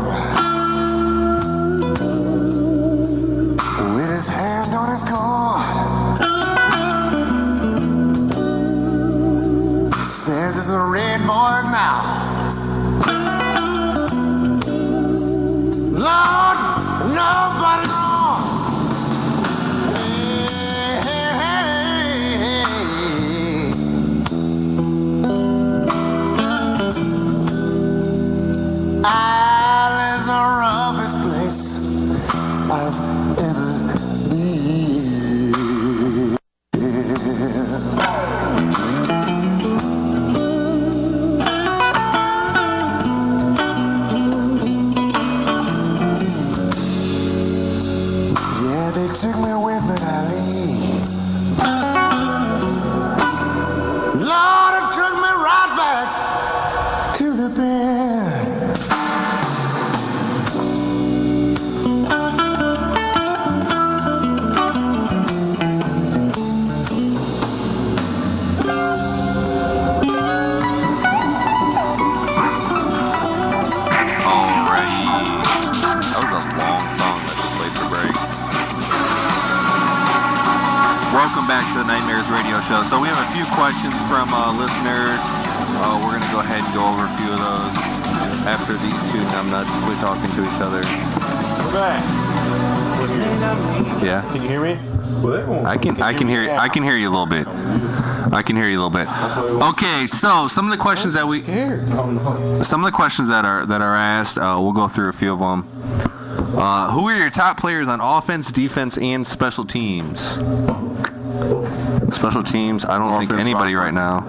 Speaker 12: with his hand on his gourd. Said there's a red boy now. Lord, nobody wrong. Hey, hey, hey, Isle is the roughest place I've ever been. Yeah, they took me with me, Ali. Lord, it took me right back to the bed.
Speaker 1: Welcome back to the Nightmares Radio Show. So we have a few questions from listeners. We're going to go ahead and go over a few of those after these two numbnuts quit talking to each other.
Speaker 2: We're back.
Speaker 1: Yeah.
Speaker 2: Can you hear me?
Speaker 1: I can hear you a little bit. I can hear you a little bit. Okay, so some of the questions that are asked, we'll go through a few of them. Who are your top players on offense, defense, and special teams? Special teams, I don't think anybody right now.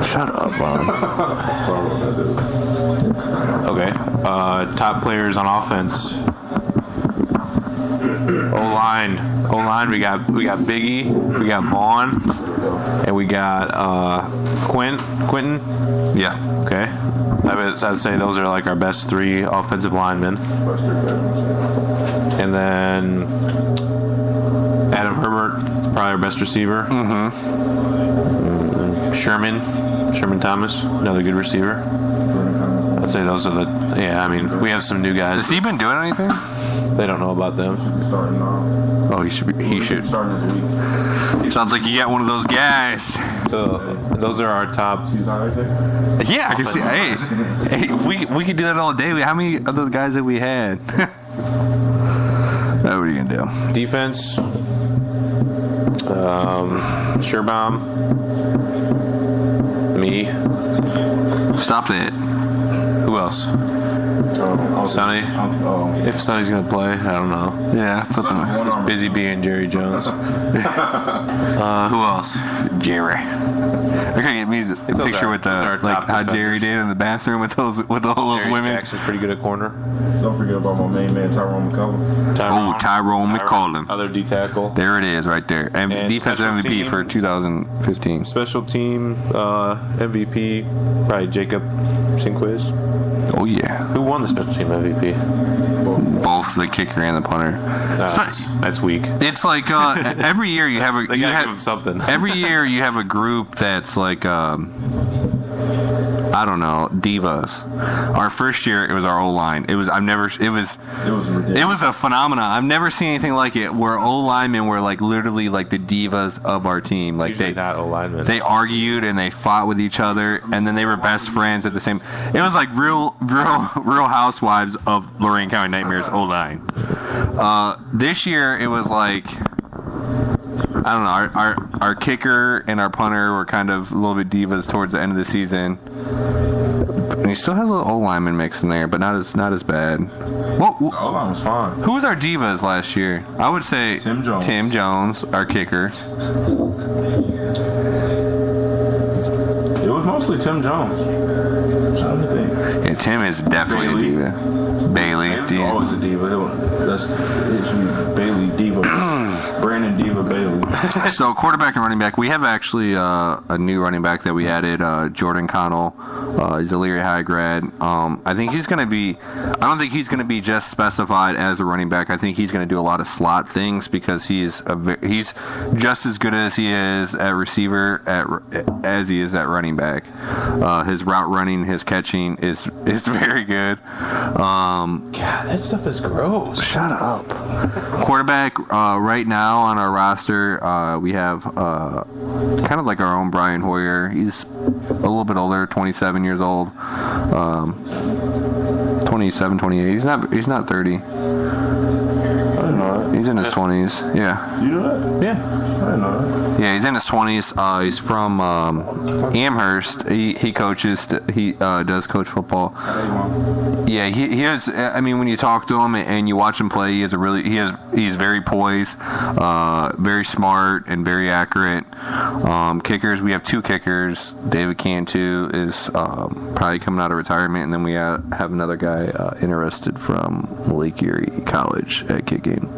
Speaker 1: Shut up, Bob.
Speaker 2: Okay. Top players on offense. O-line, we got Biggie, we got Vaughn, and we got Quentin.
Speaker 1: Yeah.
Speaker 2: Okay. I'd say those are like our best three offensive linemen. And then Adam Herbert, probably our best receiver.
Speaker 1: Mm-hmm.
Speaker 2: Sherman Thomas, another good receiver. I'd say those are the. Yeah, I mean, we have some new guys.
Speaker 1: Has he been doing anything?
Speaker 2: They don't know about them.
Speaker 1: Oh, he should.
Speaker 9: Starting this week.
Speaker 1: Sounds like you got one of those guys.
Speaker 2: So those are our top.
Speaker 1: Yeah, I can see. Hey, we could do that all day. How many of those guys have we had? What are you gonna do?
Speaker 2: Defense. Sherbaum. Me.
Speaker 1: Stop that.
Speaker 2: Who else? Sonny. If Sonny's gonna play, I don't know.
Speaker 1: Yeah,
Speaker 2: he's busy being Jerry Jones. Who else?
Speaker 1: Jerry. They're gonna get me a picture with how Jerry did in the bathroom with all those women.
Speaker 2: Jackson's pretty good at corner.
Speaker 9: Don't forget about my main man Tyrone McCollum.
Speaker 1: Tyrone McCollum.
Speaker 2: Other D tackle.
Speaker 1: There it is, right there. And defensive MVP for 2015.
Speaker 2: Special team MVP, probably Jacob Sinquiz.
Speaker 1: Oh yeah.
Speaker 2: Who won the special team MVP?
Speaker 1: Both the kicker and the punter.
Speaker 2: That's weak.
Speaker 1: It's like every year you have a
Speaker 2: they gotta give him something.
Speaker 1: Every year you have a group that's like I don't know, divas. Our first year it was our O-line. It was a phenomenon. I've never seen anything like it where O-linemen were like literally like the divas of our team. Like
Speaker 2: they not O-linemen.
Speaker 1: They argued and they fought with each other and then they were best friends at the same. It was like real housewives of Lorain County Nightmares O-line. This year it was like, I don't know, our kicker and our punter were kind of a little bit divas towards the end of the season. And you still had a little O-lineman mix in there, but not as bad. Well,
Speaker 9: the O-line was fine.
Speaker 1: Who was our divas last year? I would say Tim Jones, our kicker.
Speaker 9: It was mostly Tim Jones. I'm trying to think.
Speaker 1: Yeah, Tim is definitely a diva. Bailey's
Speaker 9: always a diva. It's Bailey Diva. Brandon Diva Bailey.
Speaker 1: So quarterback and running back, we have actually a new running back that we added, Jordan Connell. He's a Leary High grad. I think he's going to be. I don't think he's going to be just specified as a running back. I think he's going to do a lot of slot things because he's just as good as he is at receiver as he is at running back. His route running, his catching is very good.
Speaker 2: God, that stuff is gross.
Speaker 1: Shut up. Quarterback right now on our roster, we have kind of like our own Brian Hoyer. He's a little bit older, 27 years old. 27, 28. He's not 30.
Speaker 9: I didn't know that.
Speaker 1: He's in his 20s. Yeah.
Speaker 9: You know that?
Speaker 2: Yeah.
Speaker 9: I didn't know that.
Speaker 1: Yeah, he's in his 20s. He's from Amherst. He coaches. He does coach football. Yeah, he has. I mean, when you talk to him and you watch him play, he's very poised, very smart, and very accurate. Kickers, we have two kickers. David Cantu is probably coming out of retirement, and then we have another guy interested from Lake Erie College at kicking.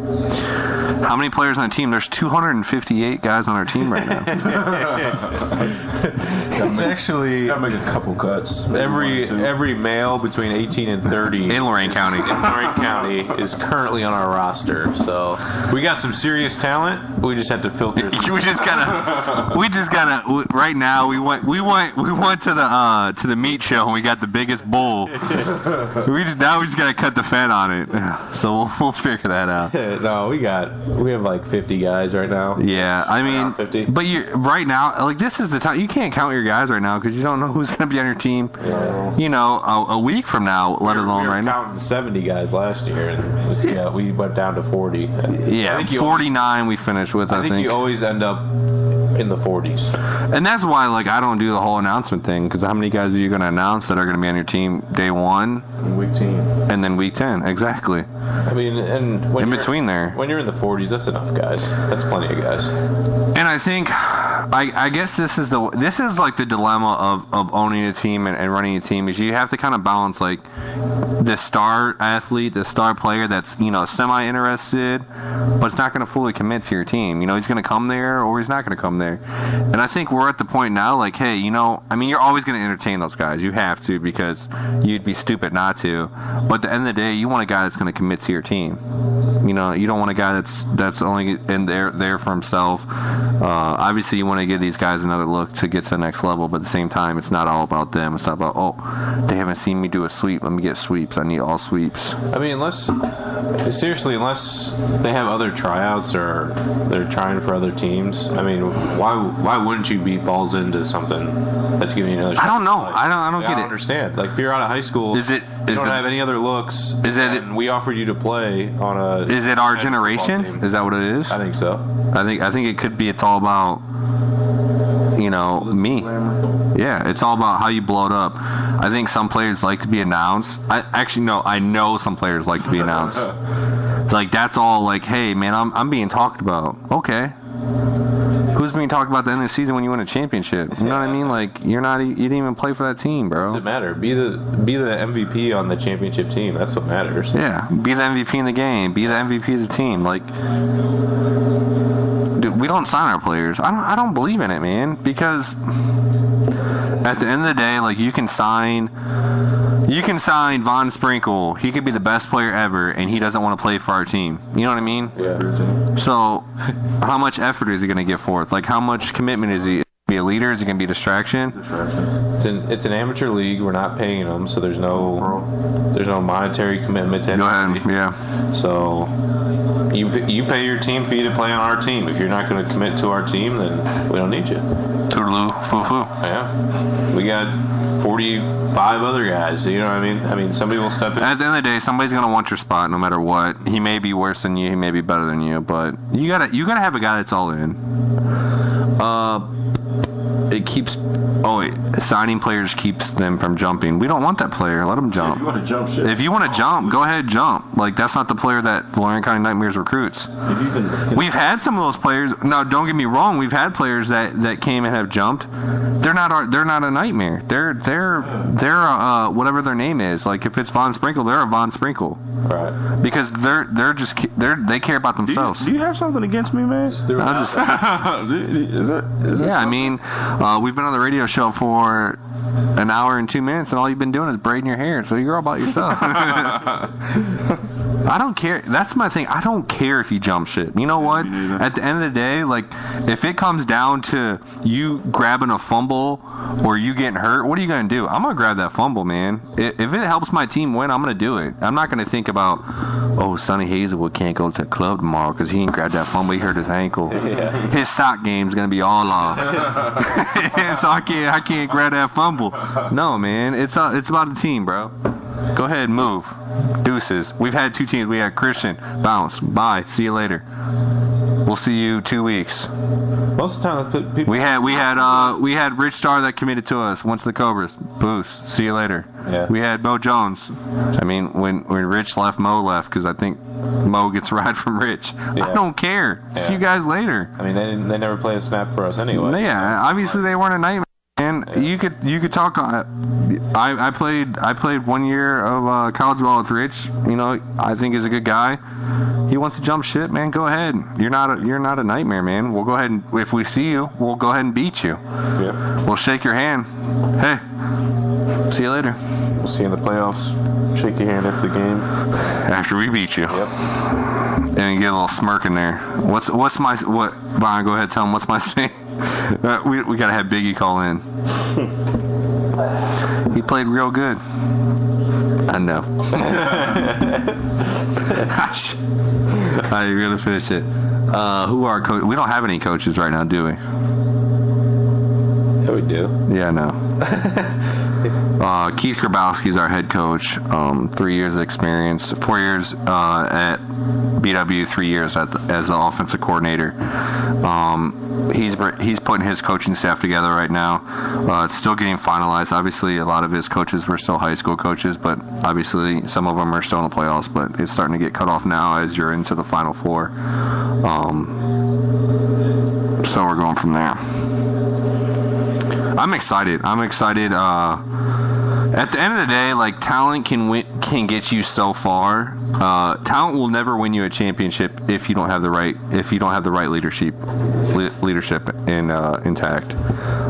Speaker 1: How many players on the team? There's 258 guys on our team right now.
Speaker 2: It's actually
Speaker 9: gotta make a couple cuts.
Speaker 2: Every male between 18 and 30
Speaker 1: in Lorain County
Speaker 2: is currently on our roster. So we got some serious talent. We just have to filter.
Speaker 1: we just gotta. Right now, we went to the meat show and we got the biggest bull. we just gotta cut the fat on it. So we'll figure that out.
Speaker 2: No, we have like 50 guys right now.
Speaker 1: Yeah, I mean,
Speaker 2: 50.
Speaker 1: But right now, like this is the time you can't count your guys right now because you don't know who's going to be on your team. Yeah. You know, a week from now, let alone right now.
Speaker 2: We were counting 70 guys last year, and we went down to 40.
Speaker 1: Yeah, 49 we finished with. I think
Speaker 2: you always end up in the 40s,
Speaker 1: and that's why like I don't do the whole announcement thing because how many guys are you going to announce that are going to be on your team day 1,
Speaker 9: week 10,
Speaker 1: and then week 10? Exactly.
Speaker 2: I mean, and
Speaker 1: in between there,
Speaker 2: when you're in the 40s, that's enough guys. That's plenty of guys.
Speaker 1: And I think, I guess this is like the dilemma of owning a team and running a team is you have to kind of balance like the star athlete, the star player that's semi-interested, but it's not going to fully commit to your team. He's going to come there or he's not going to come there. And I think we're at the point now like, hey, I mean, you're always going to entertain those guys. You have to because you'd be stupid not to. But at the end of the day, you want a guy that's going to commit to your team. You know, you don't want a guy that's only in there for himself. Obviously, you want to give these guys another look to get to the next level, but at the same time, it's not all about them. It's not about, oh, they haven't seen me do a sweep. Let me get sweeps. I need all sweeps.
Speaker 2: I mean, unless they have other tryouts or they're trying for other teams. I mean, why wouldn't you beat balls into something that's giving you another shot?
Speaker 1: I don't know. I don't get it.
Speaker 2: I don't understand. Like, if you're out of high school, you don't have any other looks. And we offered you to play on a.
Speaker 1: Is it our generation? Is that what it is?
Speaker 2: I think so.
Speaker 1: I think it could be. It's all about, you know, me. Yeah, it's all about how you blow it up. I think some players like to be announced. I know some players like to be announced. Like, that's all like, hey, man, I'm being talked about. Okay. Who's being talked about at the end of the season when you win a championship? You know what I mean? Like, you didn't even play for that team, bro.
Speaker 2: What does it matter? Be the MVP on the championship team. That's what matters.
Speaker 1: Yeah, be the MVP in the game. Be the MVP of the team. Like, dude, we don't sign our players. I don't believe in it, man. Because at the end of the day, like, you can sign Von Sprinkle. He could be the best player ever, and he doesn't want to play for our team. You know what I mean?
Speaker 2: Yeah.
Speaker 1: So, how much effort is he going to give forth? Like, how much commitment is he? Is he be a leader? Is he going to be a distraction?
Speaker 2: It's an amateur league. We're not paying them, so there's no monetary commitment to anybody.
Speaker 1: Go ahead. Yeah.
Speaker 2: So you pay your team fee to play on our team. If you're not going to commit to our team, then we don't need you.
Speaker 1: Toodaloo, foo-foo.
Speaker 2: Yeah. We got 45 other guys. You know what I mean? Somebody will step in.
Speaker 1: At the end of the day, somebody's going to want your spot no matter what. He may be worse than you. He may be better than you. But you gotta have a guy that's all in. It keeps... Oh, wait. Signing players keeps them from jumping. We don't want that player. Let him jump.
Speaker 9: If you want to jump shit.
Speaker 1: If you want to jump, go ahead, jump. Like, that's not the player that Lorraine County Nightmares recruits. We've had some of those players. No, don't get me wrong. We've had players that came and have jumped. They're not a Nightmare. They're whatever their name is. Like, if it's Von Sprinkle, they're a Von Sprinkle.
Speaker 2: Right.
Speaker 1: Because they care about themselves.
Speaker 11: Do you have something against me, man? Is that
Speaker 1: yeah, I mean, we've been on the radio show for an hour and 2 minutes, and all you've been doing is braiding your hair, so you're all about yourself. I don't care. That's my thing. I don't care if you jump shit. You know what? At the end of the day, like, if it comes down to you grabbing a fumble or you getting hurt, what are you going to do? I'm going to grab that fumble, man. If it helps my team win, I'm going to do it. I'm not going to think about, oh, Sonny Hazelwood can't go to the club tomorrow because he didn't grab that fumble. He hurt his ankle. Yeah. His sock game's going to be all off. So I can't grab that fumble. No, man. It's about the team, bro. Go ahead, move. Deuces. We've had 2 teams. We had Christian. Bounce. Bye. See you later. We'll see you 2 weeks.
Speaker 2: Most of the time, people.
Speaker 1: We had Rich Starr that committed to us. Went to the Cobras. Boost. See you later.
Speaker 2: Yeah.
Speaker 1: We had Bo Jones. I mean, when Rich left, Mo left because I think Mo gets a ride from Rich. Yeah. I don't care. Yeah. See you guys later.
Speaker 2: I mean, they never played a snap for us anyway.
Speaker 1: Yeah. Obviously, they weren't a nightmare. And you could talk. I played 1 year of college ball with Rich. You know, I think he's a good guy. He wants to jump shit, man. Go ahead. You're not a nightmare, man. We'll go ahead and if we see you, we'll go ahead and beat you.
Speaker 2: Yeah.
Speaker 1: We'll shake your hand. Hey, see you later.
Speaker 2: We'll see you in the playoffs. Shake your hand after the game.
Speaker 1: After we beat you.
Speaker 2: Yep.
Speaker 1: And get a little smirk in there. What's my Brian? Go ahead. Tell him what's my thing. We gotta have Biggie call in. He played real good. I know. Alright, you're gonna finish it. Who are coaches? We don't have any coaches right now, do we?
Speaker 2: Yeah, we do.
Speaker 1: Yeah, no. Keith Grabowski's our head coach. 3 years of experience. 4 years at BW. 3 years as the offensive coordinator. He's putting his coaching staff together right now. It's still getting finalized. Obviously, a lot of his coaches were still high school coaches, but obviously some of them are still in the playoffs. But it's starting to get cut off now as you're into the Final Four. So we're going from there. I'm excited. At the end of the day, like, talent can get you so far. Talent will never win you a championship if you don't have the right leadership. leadership intact.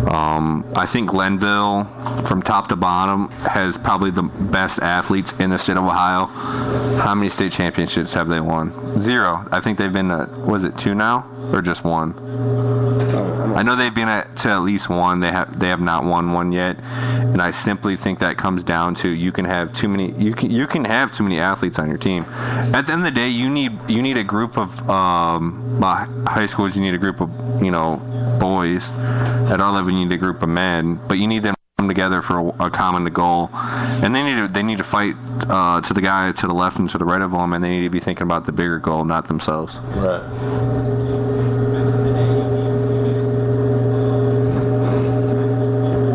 Speaker 1: I think Glenville, from top to bottom, has probably the best athletes in the state of Ohio. How many state championships have they won? 0. I think they've been was it 2 now or just 1? I know they've been to at least 1. They have not won 1 yet, and I simply think that comes down to you can have too many athletes on your team. At the end of the day, you need a group of high schools. You need a group of boys. At our level, you need a group of men, but you need them to come together for a common goal, and they need to fight to the guy to the left and to the right of them, and they need to be thinking about the bigger goal, not themselves.
Speaker 2: Right.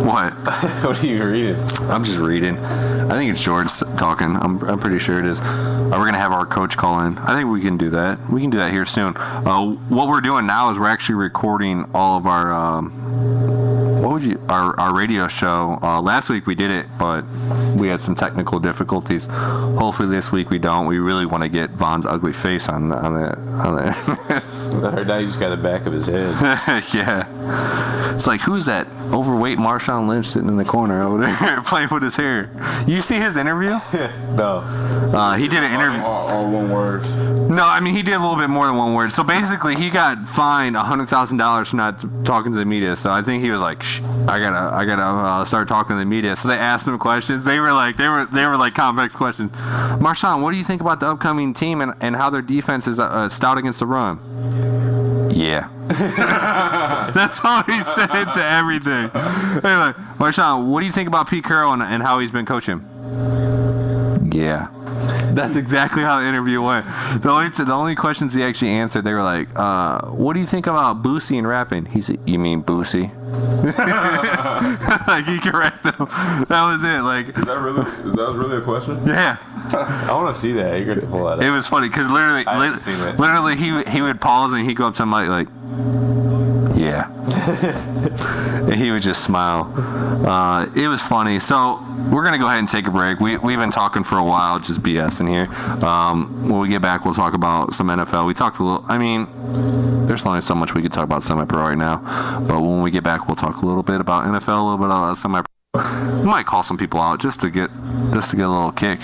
Speaker 1: What?
Speaker 2: What are you reading?
Speaker 1: I'm just reading. I think it's George talking. I'm pretty sure it is. We're going to have our coach call in. I think we can do that. We can do that here soon. What we're doing now is we're actually recording all of our our radio show. Last week we did it, but we had some technical difficulties. Hopefully this week we don't. We really want to get Vaughn's ugly face on the
Speaker 2: I heard now you just got the back of his head.
Speaker 1: Yeah. It's like, who's that overweight Marshawn Lynch sitting in the corner over there playing with his hair? You see his interview?
Speaker 2: No.
Speaker 1: He did an interview.
Speaker 9: All 1 word.
Speaker 1: No, I mean, he did a little bit more than 1 word. So basically, he got fined $100,000 for not talking to the media. So I think he was like, shh, I gotta start talking to the media. So they asked him questions. They were like complex questions. Marshawn, what do you think about the upcoming team and how their defense is stout against the run? Yeah. That's all he said to everything. Anyway, Marshawn, what do you think about Pete Carroll and how he's been coaching? Yeah. That's exactly how the interview went. The only questions he actually answered, they were like, what do you think about Boosie and rapping? He said, you mean Boosie? Like, he corrected him. That was it. Like,
Speaker 9: that was really a question?
Speaker 1: Yeah.
Speaker 2: I want to see that. You're going to pull that up.
Speaker 1: It was funny because literally he would pause and he'd go up to him like yeah. And he would just smile. It was funny. So we're going to go ahead and take a break. We've been talking for a while, just BS in here. When we get back, we'll talk about some NFL. We talked a little, I mean, there's only so much we could talk about semi-pro right now. But when we get back, we'll talk a little bit about NFL, a little bit about semi-pro. We might call some people out just to get a little kick.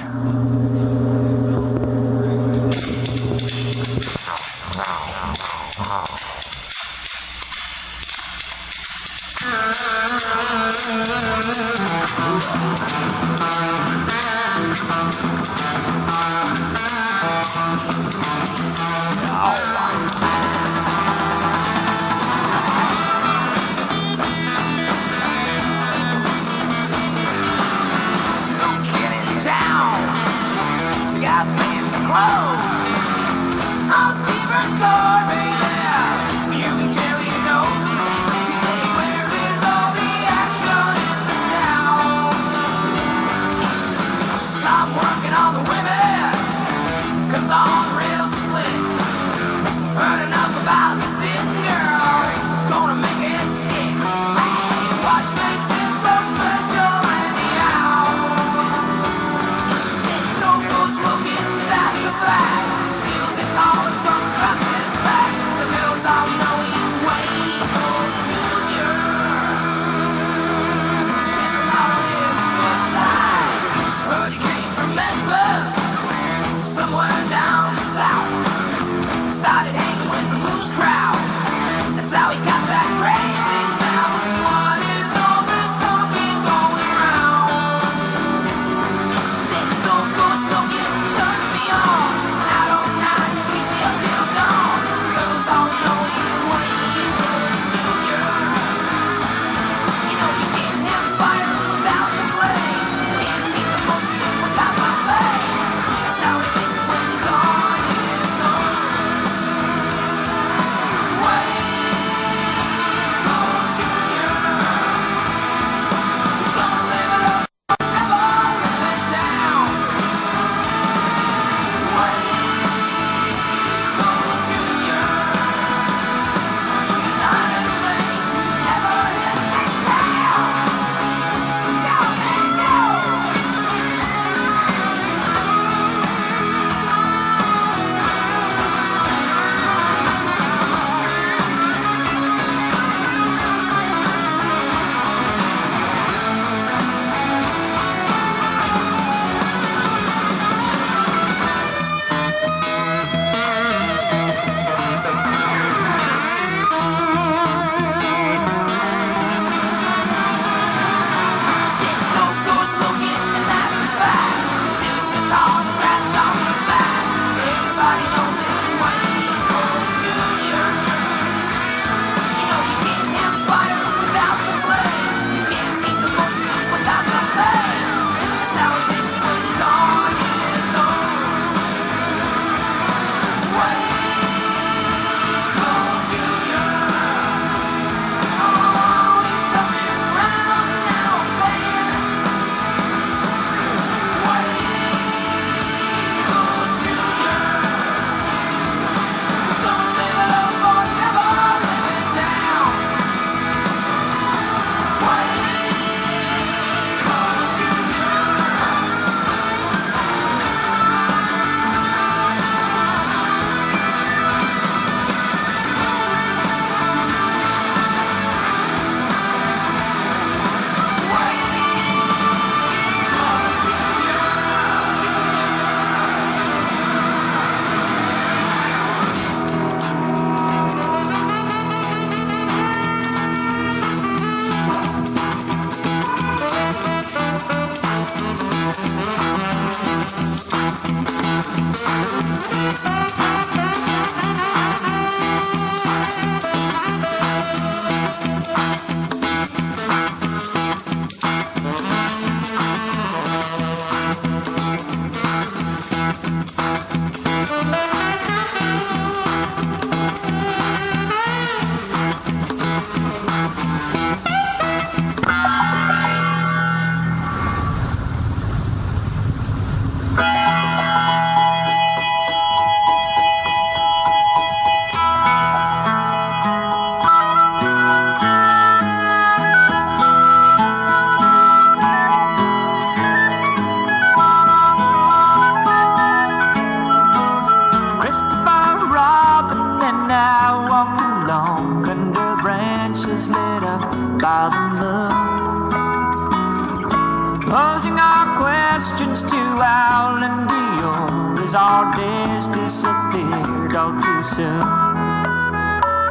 Speaker 13: disappeared all too soon.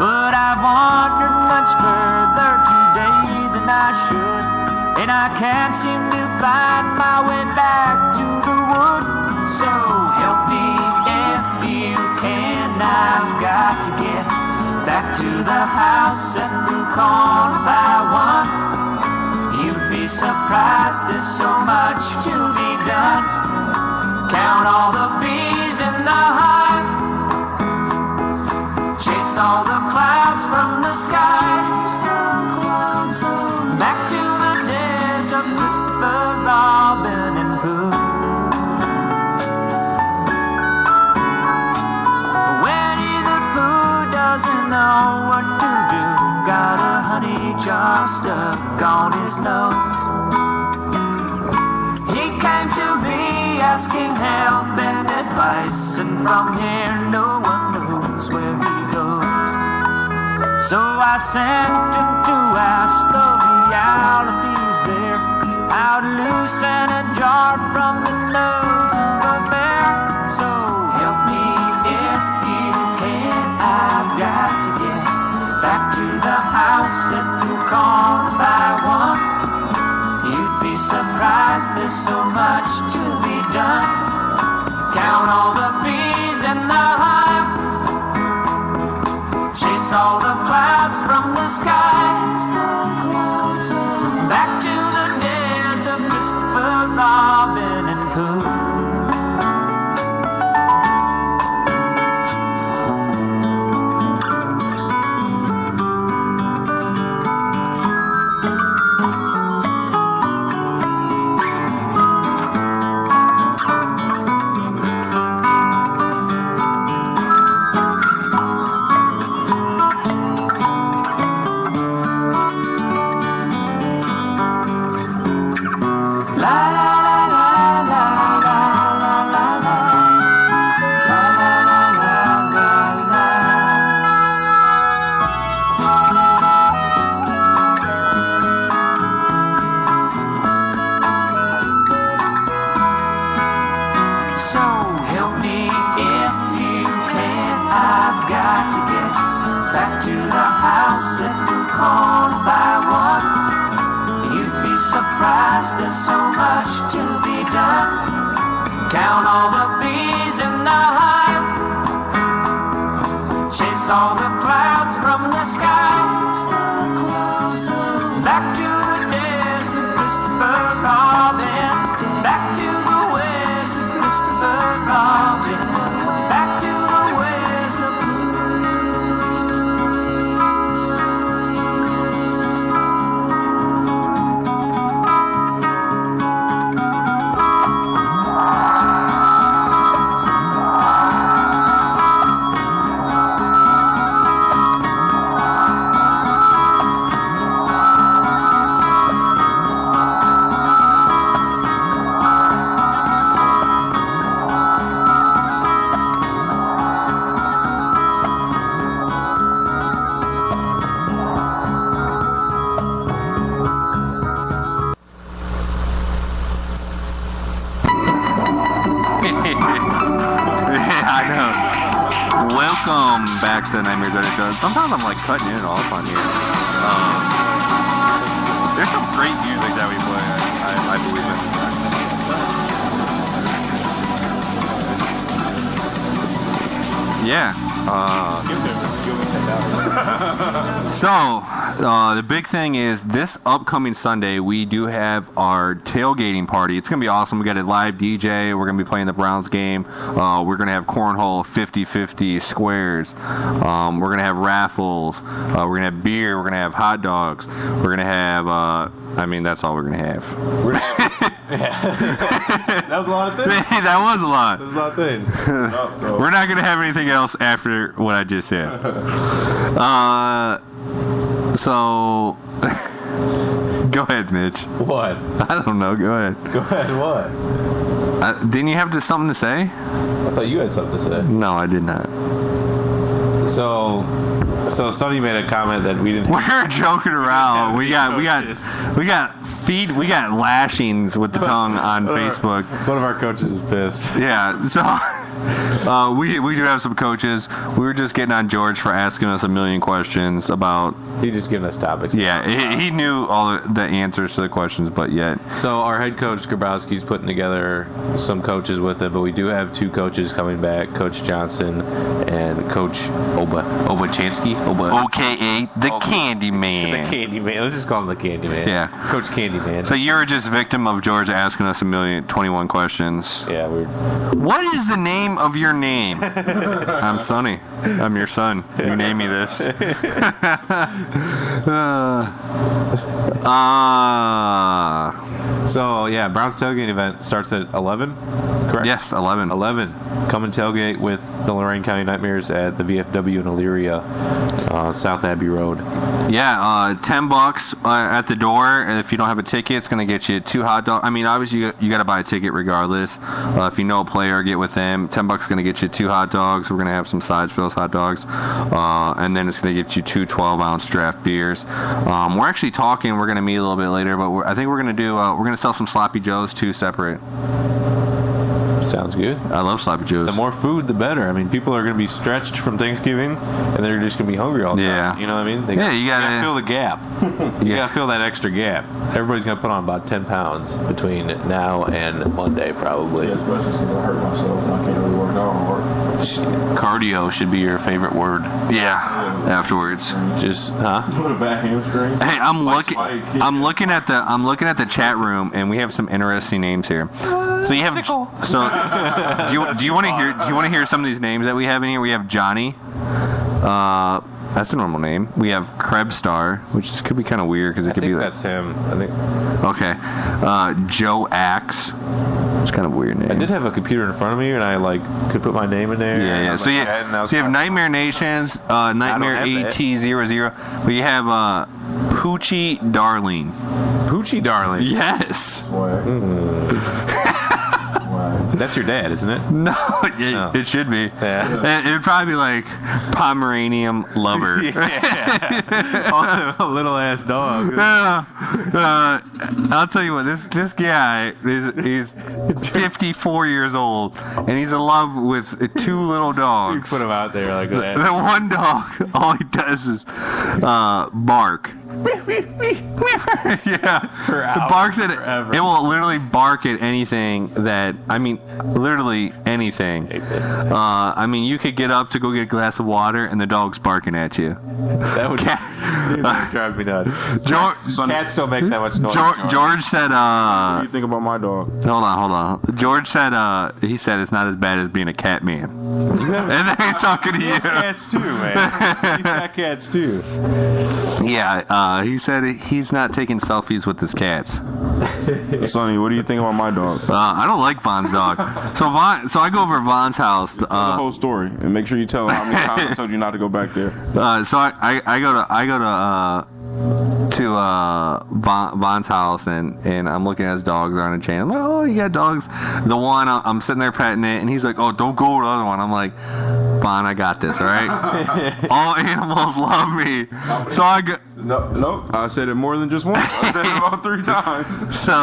Speaker 13: But I've wandered much further today than I should, and I can't seem to find my way back to the wood. So help me if you can, I've got to get back to the house at the corner by one. You'd be surprised, there's so much to be done. Count all the bees in the hive, chase all the clouds from the sky, back to the days of Christopher Robin and Pooh. Winnie the Pooh doesn't know what to do, got a honey jar stuck on his nose. He came to me asking help and advice, and from here no one knows where he goes. So I sent him to ask the owl if he's there, how to loosen a jar from the nose of a bear. So help me if you can, I've got to get back to the house at the corner by one. You'd be surprised, there's so much to be done. Count all the bees in the hive, chase all the clouds from the sky, back to the days of Christopher Robin and Pooh. So help me if you can, I've got to get back to the house at the corner by one. You'd be surprised, there's so much to be done. Count all the bees in the hive, chase all the clouds from the sky, back to the days of Christopher Robin, back to the ways of Christopher Robin, back to the ways of
Speaker 1: I know. Welcome back to the Nightmares That It Does. Sometimes I'm like cutting it off on here. There's some great music that we play. I believe in. Yeah. So, the big thing is this upcoming Sunday, we do have our tailgating party. It's going to be awesome. We got a live DJ. We're going to be playing the Browns game. We're going to have cornhole 50-50 squares. We're going to have raffles. We're going to have beer. We're going to have hot dogs. We're going to have, that's all we're going to have.
Speaker 2: That was a lot of things.
Speaker 1: That was a lot.
Speaker 2: That was a lot of things.
Speaker 1: We're not going to have anything else after what I just said. So, go ahead, Mitch.
Speaker 2: What?
Speaker 1: I don't know. Go ahead.
Speaker 2: Go ahead. What?
Speaker 1: Didn't you have something to say?
Speaker 2: I thought you had something to say.
Speaker 1: No, I did not.
Speaker 2: So, So Sonny made a comment that we didn't.
Speaker 1: We're joking around. We got lashings with the tongue on Facebook.
Speaker 2: One of our coaches is pissed.
Speaker 1: Yeah. So we do have some coaches. We were just getting on George for asking us a million questions about.
Speaker 2: He just giving us topics.
Speaker 1: Yeah, he knew all the answers to the questions, but yet.
Speaker 2: So our head coach Grabowski's putting together some coaches with it, but we do have two coaches coming back: Coach Johnson and Coach Obachansky.
Speaker 1: OKA the Candy Man.
Speaker 2: The Candy Man. Let's just call him the Candy Man.
Speaker 1: Yeah,
Speaker 2: Coach Candy Man.
Speaker 1: So you're just victim of George asking us 21 questions.
Speaker 2: Yeah, weird.
Speaker 1: What is the name of your name? I'm Sonny. I'm your son. You name me this.
Speaker 2: So yeah, Browns tailgate event starts at 11. Correct.
Speaker 1: Yes, 11.
Speaker 2: 11. Come and tailgate with the Lorraine County Nightmares at the VFW in Elyria, South Abbey Road.
Speaker 1: Yeah, $10 at the door. If you don't have a ticket, it's going to get you 2 hot dogs. I mean, obviously you got to buy a ticket regardless. If you know a player, get with them. $10 is going to get you 2 hot dogs. We're going to have some sides for those hot dogs, and then it's going to get you 2 12-ounce draft beers. We're actually talking. We're going to meet a little bit later, but I think we're going to do. We're going to sell some Sloppy Joes too, separate.
Speaker 2: Sounds good.
Speaker 1: I love Sloppy Joes.
Speaker 2: The more food, the better. I mean, people are going to be stretched from Thanksgiving, and they're just going to be hungry all the time. You know what I mean?
Speaker 1: You got
Speaker 2: to fill the gap. You got to fill that extra gap. Everybody's going to put on about 10 pounds between now and Monday, probably.
Speaker 9: Yeah, especially since I hurt myself and I can't really work out hard.
Speaker 2: Cardio should be your favorite word.
Speaker 1: Yeah. Afterwards,
Speaker 2: just
Speaker 9: Put a back hamstring.
Speaker 1: Hey, I'm looking at the chat room, and we have some interesting names here. So you have do you want to hear some of these names that we have in here? We have Johnny. That's a normal name. We have Krebstar, which could be kind of weird because it could be.
Speaker 2: That's him. I think.
Speaker 1: Okay. Joe Axe. It's kind of a weird name.
Speaker 2: I did have a computer in front of me, and I could put my name in there.
Speaker 1: Yeah. So you have Nightmare Nations, Nightmare AT00. We have Poochie Darling.
Speaker 2: Poochie Darling.
Speaker 1: Yes.
Speaker 2: That's your dad, isn't it?
Speaker 1: No, it should be. Yeah. It would probably be like Pomeranian Lover.
Speaker 2: A little ass dog.
Speaker 1: I'll tell you what, this guy he's 54 years old, and he's in love with 2 little dogs.
Speaker 2: You put him out there like that.
Speaker 1: The one dog, all he does is bark. Yeah, it barks at forever. It will literally bark at anything literally anything. I mean, you could get up to go get a glass of water, and the dog's barking at you.
Speaker 2: That would drive me nuts. Cats don't make that much noise.
Speaker 1: George said,
Speaker 11: what do you think about my dog?
Speaker 1: Hold on. George said, he said it's not as bad as being a cat man. And then he's talking to you.
Speaker 2: He's cats too, man. He's got cats too.
Speaker 1: Yeah, he said he's not taking selfies with his cats.
Speaker 11: Sonny, what do you think about my dog?
Speaker 1: I don't like Vaughn's dog. So I go over to Vaughn's house.
Speaker 11: Tell the whole story and make sure you tell how many times I told you not to go back there.
Speaker 1: So I go to Vaughn's house, and I'm looking at his dogs on a chain. I'm like, oh, you got dogs. The one, I'm sitting there petting it, and he's like, oh, don't go to the other one. I'm like, Vaughn, I got this, all right? All animals love me. So I go.
Speaker 11: No, I said it more than just once. I said it about 3 times.
Speaker 1: So,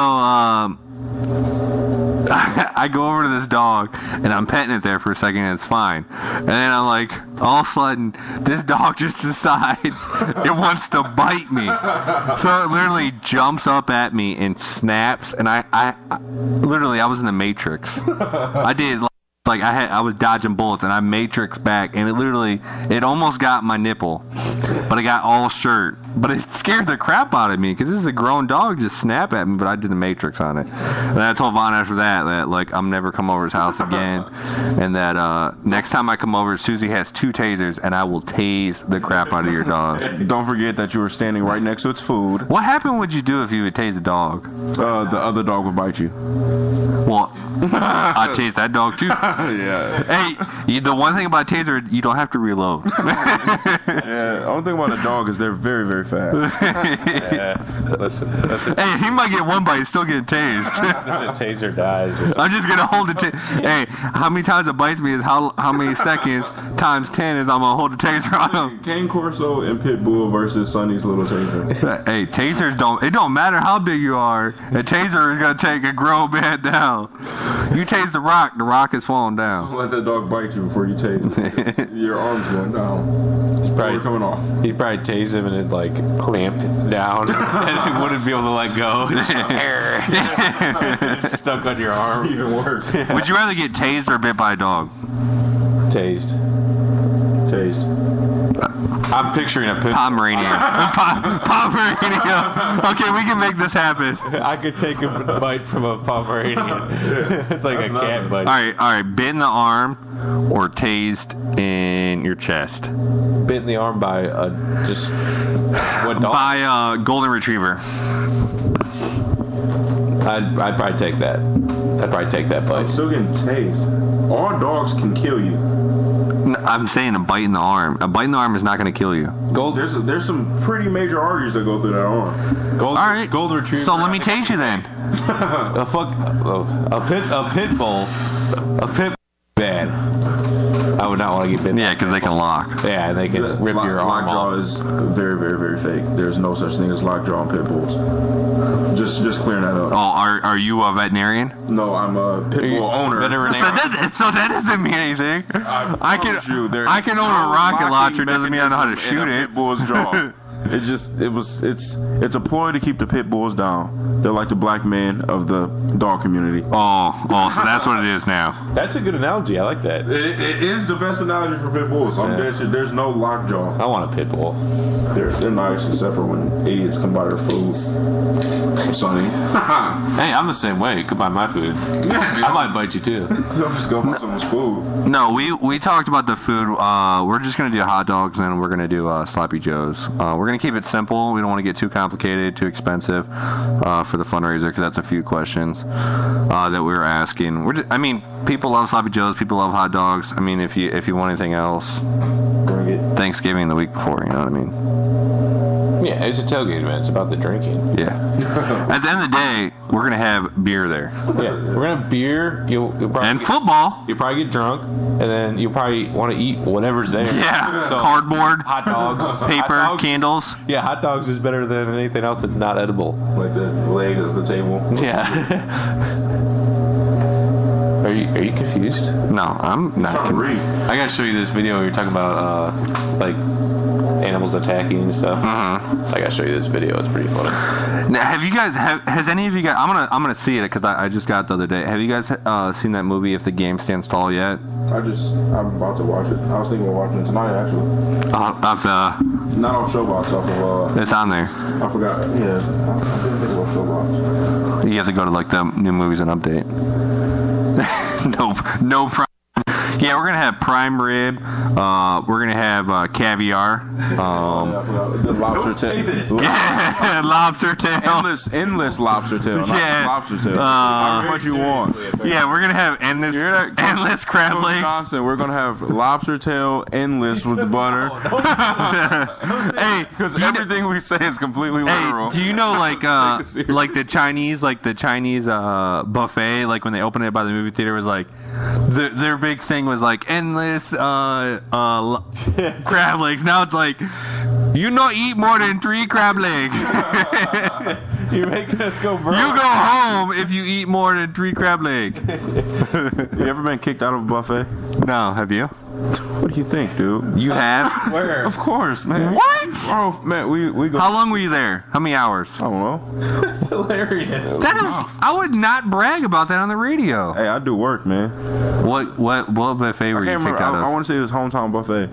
Speaker 1: I go over to this dog, and I'm petting it there for a second, and it's fine. And then I'm like, all of a sudden, this dog just decides it wants to bite me. So it literally jumps up at me and snaps, and I literally, I was in the Matrix. I did, I was dodging bullets, and I matrixed back, and it almost got my nipple, but I got all shirt. But it scared the crap out of me because this is a grown dog just snap at me, but I did the Matrix on it. And I told Vaughn after that I'm never come over his house again, and that next time I come over, Susie has 2 tasers, and I will tase the crap out of your dog.
Speaker 11: Don't forget that you were standing right next to its food.
Speaker 1: What happened would you do if you would tase a dog?
Speaker 11: The other dog would bite you.
Speaker 1: Well, I tase that dog too.
Speaker 11: Yeah.
Speaker 1: Hey, the one thing about taser, you don't have to reload.
Speaker 11: Yeah. only thing about a dog is they're very, very fast.
Speaker 2: Listen.
Speaker 1: Hey, he might get one bite, still get tased.
Speaker 2: Listen, taser dies.
Speaker 1: I'm just gonna hold the Hey, how many times it bites me is how many seconds times 10 is I'm gonna hold the taser on him.
Speaker 11: Cane Corso and Pitbull versus Sonny's little taser.
Speaker 1: Hey, tasers don't matter how big you are. A taser is gonna take a grown man down. You tase the rock is falling down.
Speaker 11: Don't let that dog bite you before you tase him. Your arm's going down. Probably coming off.
Speaker 2: He'd probably tase him and it'd like clamp down and he wouldn't be able to let go. It's stuck on your arm.
Speaker 11: Even worse.
Speaker 1: Would you rather get tased or bit by a dog?
Speaker 2: Tased. I'm picturing a
Speaker 1: Pomeranian. Pomeranian. Okay, we can make this happen.
Speaker 2: I could take a bite from a Pomeranian. It's like a cat bite.
Speaker 1: All right. Bit in the arm or tased in your chest?
Speaker 2: Bit in the arm by what dog?
Speaker 1: By a golden retriever.
Speaker 2: I'd probably take that. Bite.
Speaker 11: I'm still getting tased. All dogs can kill you.
Speaker 1: I'm saying a bite in the arm. A bite in the arm is not going to kill you.
Speaker 11: There's some pretty major arteries that go through that arm.
Speaker 1: All right.
Speaker 2: Golden retriever.
Speaker 1: So let me tase you then.
Speaker 2: A pit bull. A pit bad. I would not want to get bitten.
Speaker 1: Yeah, because they can lock.
Speaker 2: Yeah, they can rip your arm off.
Speaker 11: Lockjaw is very, very, very fake. There's no such thing as lockjaw and pit bulls. Just clearing that up.
Speaker 1: Oh, are you a veterinarian?
Speaker 11: No, I'm a pit bull owner.
Speaker 1: So that doesn't mean anything. I can own a rocket launcher. Doesn't mean I know how to shoot it.
Speaker 11: Pit bull's jaw. It's a ploy to keep the pit bulls down. They're like the black men of the dog community.
Speaker 1: Oh, so that's what it is now.
Speaker 2: That's a good analogy. I like that.
Speaker 11: It is the best analogy for pit bulls. I'm dead serious. There's no lockjaw.
Speaker 2: I want a pit bull.
Speaker 11: They're nice, except for when idiots come buy their food. Sonny.
Speaker 2: Hey, I'm the same way. You could buy my food. I might bite you too.
Speaker 11: Don't just go buy someone's food.
Speaker 1: No, we talked about the food. We're just gonna do hot dogs, and then we're gonna do sloppy joes. We're gonna keep it simple. We don't want to get too complicated, too expensive for the fundraiser, because that's a few questions that we were asking. People love sloppy joes. People love hot dogs. I mean, if you want anything else,
Speaker 2: bring it.
Speaker 1: Thanksgiving the week before. You know what I mean?
Speaker 2: Yeah, it's a tailgate event. It's about the drinking.
Speaker 1: Yeah. At the end of the day, we're gonna have beer there.
Speaker 2: Yeah, we're gonna have beer. You'll probably
Speaker 1: football.
Speaker 2: You'll probably get drunk, and then you'll probably want to eat whatever's there.
Speaker 1: Yeah.
Speaker 2: So,
Speaker 1: cardboard,
Speaker 2: hot dogs,
Speaker 1: paper, candles.
Speaker 2: Yeah, hot dogs is better than anything else that's not edible.
Speaker 11: Like the leg of the table.
Speaker 2: Yeah. Are you confused?
Speaker 1: No, I'm not.
Speaker 2: I gotta show you this video where you're talking about like animals attacking and stuff. I gotta show you this video. It's pretty funny.
Speaker 1: Now, has any of you guys? I'm gonna see it because I just got it the other day. Have you guys seen that movie If the Game Stands Tall yet?
Speaker 11: I'm about to watch it. I was thinking of watching it tonight actually.
Speaker 1: Not
Speaker 11: off Showbox, off of
Speaker 1: it's on there.
Speaker 11: I forgot. Yeah, I didn't think it was Showbox.
Speaker 1: You have to go to like the new movies and update. No problem. Yeah, we're gonna have prime rib. We're gonna have caviar.
Speaker 11: The lobster tail.
Speaker 1: Yeah, lobster tail.
Speaker 11: Endless lobster tail. Not lobster tail. How much you want?
Speaker 1: Yeah, we're gonna have endless crab legs.
Speaker 11: Johnson, we're gonna have lobster tail endless with the butter.
Speaker 1: Hey,
Speaker 11: because everything we say is completely literal.
Speaker 1: Do you know like the Chinese buffet, like when they opened it by the movie theater, was like their big thing was like endless crab legs. Now it's like you not eat more than 3 crab legs.
Speaker 2: You're making us go broke.
Speaker 1: You go home if you eat more than 3 crab legs.
Speaker 11: You ever been kicked out of a buffet?
Speaker 1: No, have you?
Speaker 11: What do you think, dude?
Speaker 1: You have?
Speaker 2: Where?
Speaker 11: Of course, man.
Speaker 1: What?
Speaker 11: Oh, man, we go.
Speaker 1: How long were you there? How many hours?
Speaker 11: I don't know.
Speaker 2: That's hilarious.
Speaker 1: I would not brag about that on the radio.
Speaker 11: Hey, I do work, man.
Speaker 1: What buffet were you kicked out of?
Speaker 11: I want to say it was Hometown Buffet.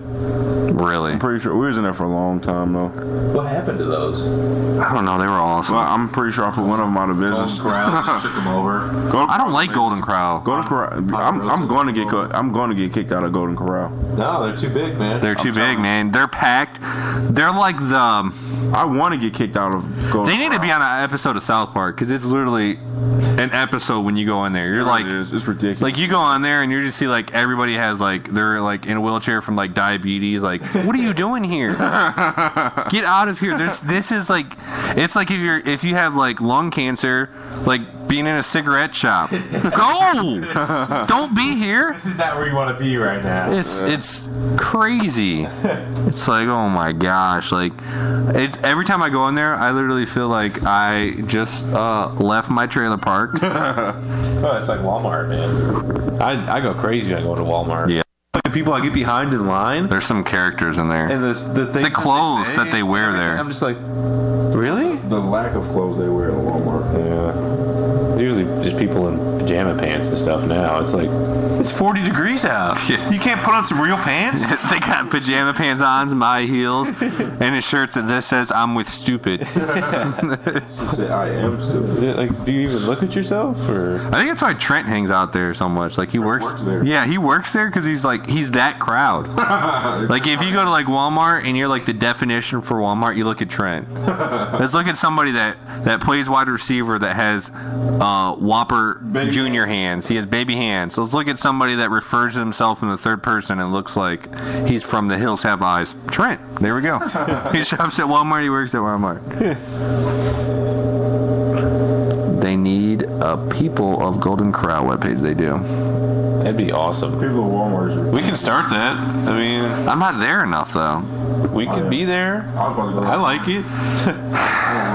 Speaker 1: Really?
Speaker 11: I'm pretty sure we was in there for a long time though.
Speaker 2: What happened to those?
Speaker 1: I don't know. They were awesome.
Speaker 11: Well, I'm pretty sure I put one of them out of business.
Speaker 2: Golden Corral took them over.
Speaker 1: I don't like Golden Corral.
Speaker 11: Golden Corral. I'm going to get kicked out of Golden Corral.
Speaker 2: No, they're too big, man.
Speaker 1: They're too big, man. They're packed. They're like the.
Speaker 11: I want to get kicked out of Golden Corral.
Speaker 1: They need to be on an episode of South Park because it's literally an episode when you go in there. You're like,
Speaker 11: it's ridiculous.
Speaker 1: Like you go on there and you just see like everybody has like they're like in a wheelchair from like diabetes, like what are you doing here? Get out of here. This is like, it's like if you have like lung cancer, like being in a cigarette shop. Go! Don't be here.
Speaker 2: This is not where you want to be right now.
Speaker 1: It's crazy. It's like, oh my gosh, like it's every time I go in there, I literally feel like I just left my trailer park.
Speaker 2: Oh, it's like Walmart, man. I go crazy when I go to Walmart.
Speaker 1: Yeah.
Speaker 2: The people I get behind in line.
Speaker 1: There's some characters in there.
Speaker 2: And the
Speaker 1: clothes that they wear there.
Speaker 2: I'm just like, really?
Speaker 9: The lack of clothes they wear at Walmart.
Speaker 2: Yeah. Usually just people in pajama pants and stuff now. It's like, it's 40 degrees out.
Speaker 1: Yeah.
Speaker 2: You can't put on some real pants?
Speaker 1: They got pajama pants on, some high heels, and a shirt that says, I'm with stupid.
Speaker 9: I am stupid.
Speaker 2: Like, do you even look at yourself? Or?
Speaker 1: I think that's why Trent hangs out there so much. Like, he works
Speaker 9: there.
Speaker 1: Yeah, he works there because he's that crowd. Like, if you go to, like, Walmart and you're, like, the definition for Walmart, you look at Trent. Let's look at somebody that plays wide receiver that has Whopper Junior hands. He has baby hands. So let's look at somebody that refers to himself in the third person and looks like he's from The Hills Have Eyes. Trent. There we go. He shops at Walmart. He works at Walmart. They need a People of Golden Corral webpage. They do.
Speaker 2: That'd be awesome.
Speaker 9: People at Walmart.
Speaker 2: We can start that. I mean,
Speaker 1: I'm not there enough though.
Speaker 2: We could be there. I like it.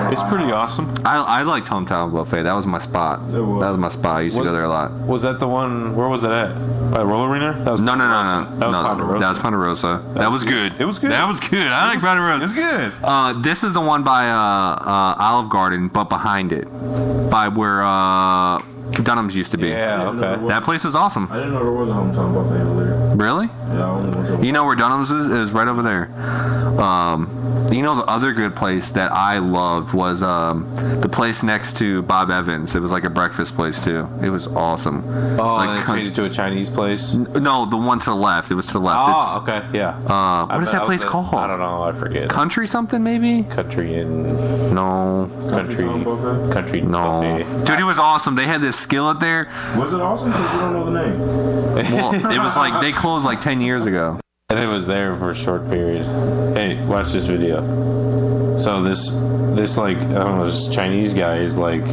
Speaker 2: It's pretty awesome.
Speaker 1: I liked Hometown Buffet. That was my spot. That was my spot. I used to go there a lot.
Speaker 2: Was that the one? Where was it at? By the Roller Arena? That was
Speaker 1: No.
Speaker 2: That was Ponderosa.
Speaker 1: That was Ponderosa. That was good.
Speaker 2: It was good.
Speaker 1: That was good. I like Ponderosa.
Speaker 2: It's good.
Speaker 1: This is the one by Olive Garden, but behind it, by where Dunham's used to be.
Speaker 2: Yeah, okay.
Speaker 1: That place was awesome.
Speaker 9: I didn't know there was a Hometown Buffet over there.
Speaker 1: Really?
Speaker 9: Yeah, I only went to
Speaker 1: You know where Dunham's is? It was right over there. You know, the other good place that I loved was the place next to Bob Evans. It was like a breakfast place too. It was awesome.
Speaker 2: Oh,
Speaker 1: like,
Speaker 2: and they changed it to a Chinese place?
Speaker 1: No, the one to the left. It was to the left.
Speaker 2: Oh, okay, yeah.
Speaker 1: What is that place called?
Speaker 2: I don't know. I forget.
Speaker 1: Country something maybe?
Speaker 2: Country in...
Speaker 1: No.
Speaker 2: Country
Speaker 1: No.
Speaker 2: buffet.
Speaker 1: Dude, it was awesome. They had this skillet there.
Speaker 9: Was it awesome? Because you don't know the name.
Speaker 1: Well, it was like they closed like 10 years ago.
Speaker 2: And it was there for a short period. Hey, watch this video. So this like, I don't know, this Chinese guy is like...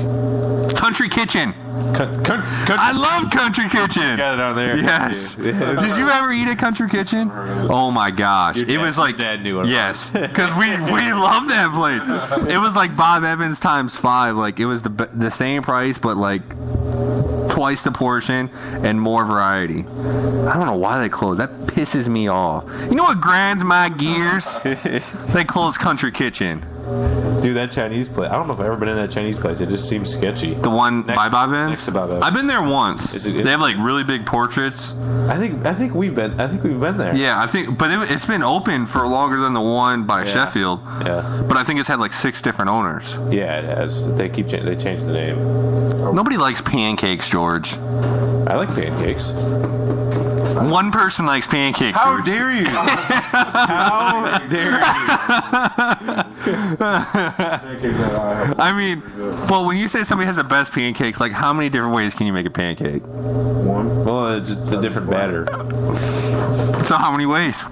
Speaker 1: Country Kitchen. I love Country Kitchen.
Speaker 2: Got it on there.
Speaker 1: Yes. Did you ever eat at Country Kitchen? Oh my gosh. It was like...
Speaker 2: Dad knew it.
Speaker 1: Yes. Because we love that place. It was like Bob Evans times 5. Like, it was the same price, but like... twice the portion and more variety. I don't know why they closed. That pisses me off. You know what grinds my gears? They closed Country Kitchen.
Speaker 2: Dude, that Chinese place. I don't know if I've ever been in that Chinese place. It just seems sketchy.
Speaker 1: The one by Bob Evans?
Speaker 2: Next to Bob Evans.
Speaker 1: I've been there once. They have like really big portraits.
Speaker 2: I think we've been there.
Speaker 1: Yeah, but it's been open for longer than the one by Sheffield.
Speaker 2: Yeah.
Speaker 1: But I think it's had like 6 different owners.
Speaker 2: Yeah, it has. They changed the name.
Speaker 1: Nobody likes pancakes, George.
Speaker 2: I like pancakes.
Speaker 1: One person likes pancakes.
Speaker 2: How
Speaker 1: George.
Speaker 2: dare you? How dare you?
Speaker 1: I mean, well, when you say somebody has the best pancakes, like how many different ways can you make a pancake?
Speaker 2: One. Well, it's just a different batter.
Speaker 1: So how many ways?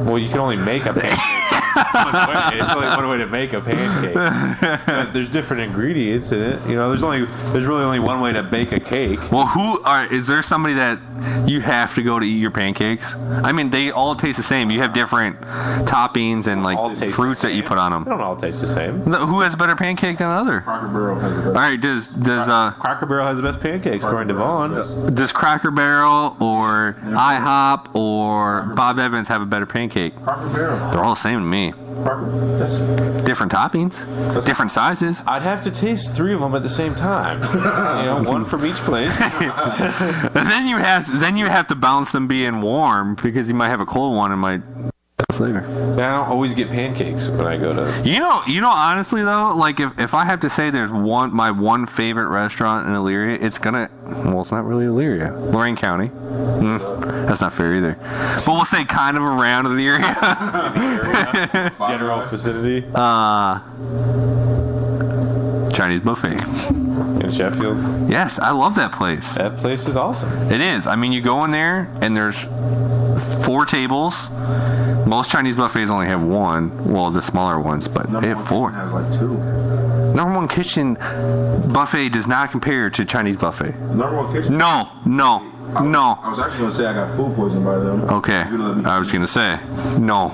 Speaker 2: Well, you can only make a pancake. It's only one way to make a pancake. But there's different ingredients in it. You know, there's really only one way to bake a cake.
Speaker 1: Well, is there somebody that you have to go to eat your pancakes? I mean, they all taste the same. You have different toppings and like fruits that you put on them.
Speaker 2: They don't all taste the same.
Speaker 1: Who has a better pancake than the other?
Speaker 9: Cracker Barrel has the best.
Speaker 1: All right, does
Speaker 2: Cracker Barrel has the best pancakes, according to Vaughn.
Speaker 1: Does Cracker Barrel or IHOP or Bob Evans have a better pancake?
Speaker 9: Cracker Barrel.
Speaker 1: They're all the same to me. Different toppings, different sizes.
Speaker 2: I'd have to taste 3 of them at the same time. One from each place.
Speaker 1: And then you have to balance them being warm because you might have a cold one and might flavor.
Speaker 2: Yeah, I don't always get pancakes when I go to.
Speaker 1: You know, honestly though, like if I have to say there's my one favorite restaurant in Elyria, it's not really Elyria, Lorain County. That's not fair either. But we'll say kind of around Elyria.
Speaker 2: General vicinity.
Speaker 1: Chinese buffet.
Speaker 2: In Sheffield?
Speaker 1: Yes, I love that place.
Speaker 2: That place is awesome.
Speaker 1: It is. I mean, you go in there and there's 4 tables. Most Chinese buffets only have one. Well, the smaller ones, but they have 4.
Speaker 9: Has like 2.
Speaker 1: Number One Kitchen buffet does not compare to Chinese buffet.
Speaker 9: Number One Kitchen?
Speaker 1: No.
Speaker 9: I was actually going to say I got food poisoning by them.
Speaker 1: Okay. I was going to say, no.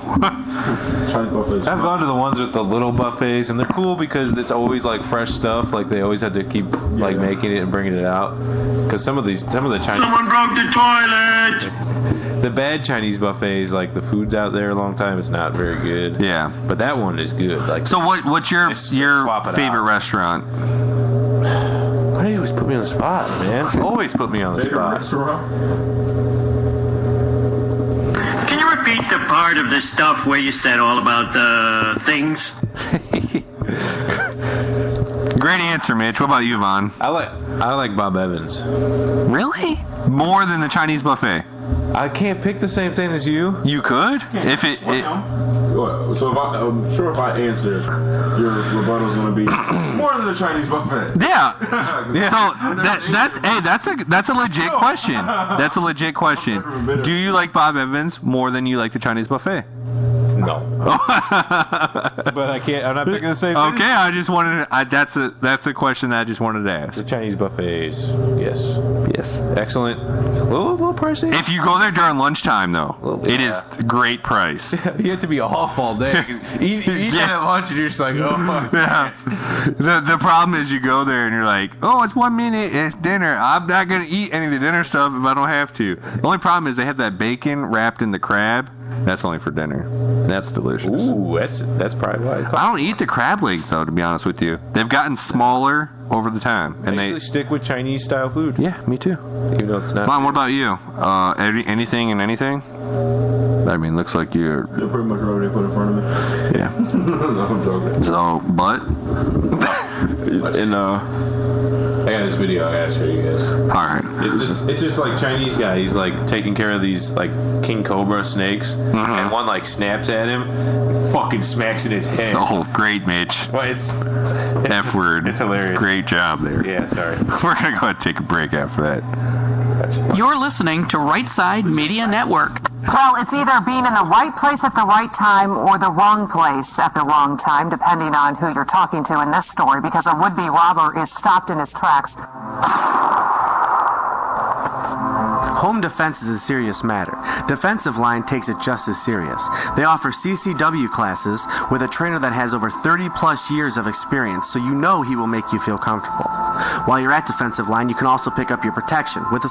Speaker 9: Chinese buffets.
Speaker 2: I've gone to the ones with the little buffets, and they're cool because it's always like fresh stuff. Like they always have to keep like making it and bringing it out. Because some of the Chinese.
Speaker 12: Someone broke the toilet!
Speaker 2: The bad Chinese buffets, like the food's out there a long time, it's not very good.
Speaker 1: Yeah.
Speaker 2: But that one is good. Like,
Speaker 1: so what's your favorite restaurant?
Speaker 2: Why do you always put me on the spot, man? Always put me on the spot.
Speaker 9: Restaurant?
Speaker 12: Can you repeat the part of the stuff where you said all about the things?
Speaker 1: Great answer, Mitch. What about you, Vaughn?
Speaker 2: I like Bob Evans.
Speaker 1: Really? More than the Chinese buffet?
Speaker 2: I can't pick the same thing as you.
Speaker 1: You could? If it
Speaker 9: So I'm sure if I answer, your rebuttal is going to be more than the Chinese buffet.
Speaker 1: Yeah. So that's a legit question. That's a legit question. Do you like Bob Evans more than you like the Chinese buffet?
Speaker 2: No. But I can't. I'm not picking the same thing.
Speaker 1: Okay, I just wanted. That's a question that I just wanted to ask.
Speaker 2: The Chinese buffets, yes.
Speaker 1: Yes.
Speaker 2: Excellent. A little pricey.
Speaker 1: If you go there during lunchtime, though, it is great price.
Speaker 2: You have to be off all day. Eat at lunch and you're just like, oh my God.
Speaker 1: The problem is you go there and you're like, oh, it's 1 minute, it's dinner. I'm not going to eat any of the dinner stuff if I don't have to. The only problem is they have that bacon wrapped in the crab. That's only for dinner. That's delicious.
Speaker 2: Ooh, that's probably why.
Speaker 1: I don't eat the crab legs, though, to be honest with you. They've gotten smaller over the time. And
Speaker 2: they usually stick with Chinese style food.
Speaker 1: Yeah, me too.
Speaker 2: Even though it's not.
Speaker 1: Mom, what about you? Anything and anything? I mean, looks like you're
Speaker 9: pretty much already put in front of me.
Speaker 1: Yeah.
Speaker 9: No, I'm joking.
Speaker 1: So, but?
Speaker 2: I got this video. I gotta show you guys.
Speaker 1: All right.
Speaker 2: It's just like Chinese guy. He's like taking care of these like king cobra snakes, and one like snaps at him, fucking smacks in his head.
Speaker 1: Oh, great, Mitch.
Speaker 2: Well, it's
Speaker 1: F word.
Speaker 2: It's hilarious.
Speaker 1: Great job there.
Speaker 2: Yeah, sorry.
Speaker 1: We're gonna go ahead and take a break after that.
Speaker 3: You're listening to Right Side Media Network.
Speaker 7: Well, it's either being in the right place at the right time or the wrong place at the wrong time, depending on who you're talking to in this story, because a would-be robber is stopped in his tracks.
Speaker 4: Home defense is a serious matter. Defensive Line takes it just as serious. They offer CCW classes with a trainer that has over 30 plus years of experience, so you know he will make you feel comfortable. While you're at Defensive Line, you can also pick up your protection with a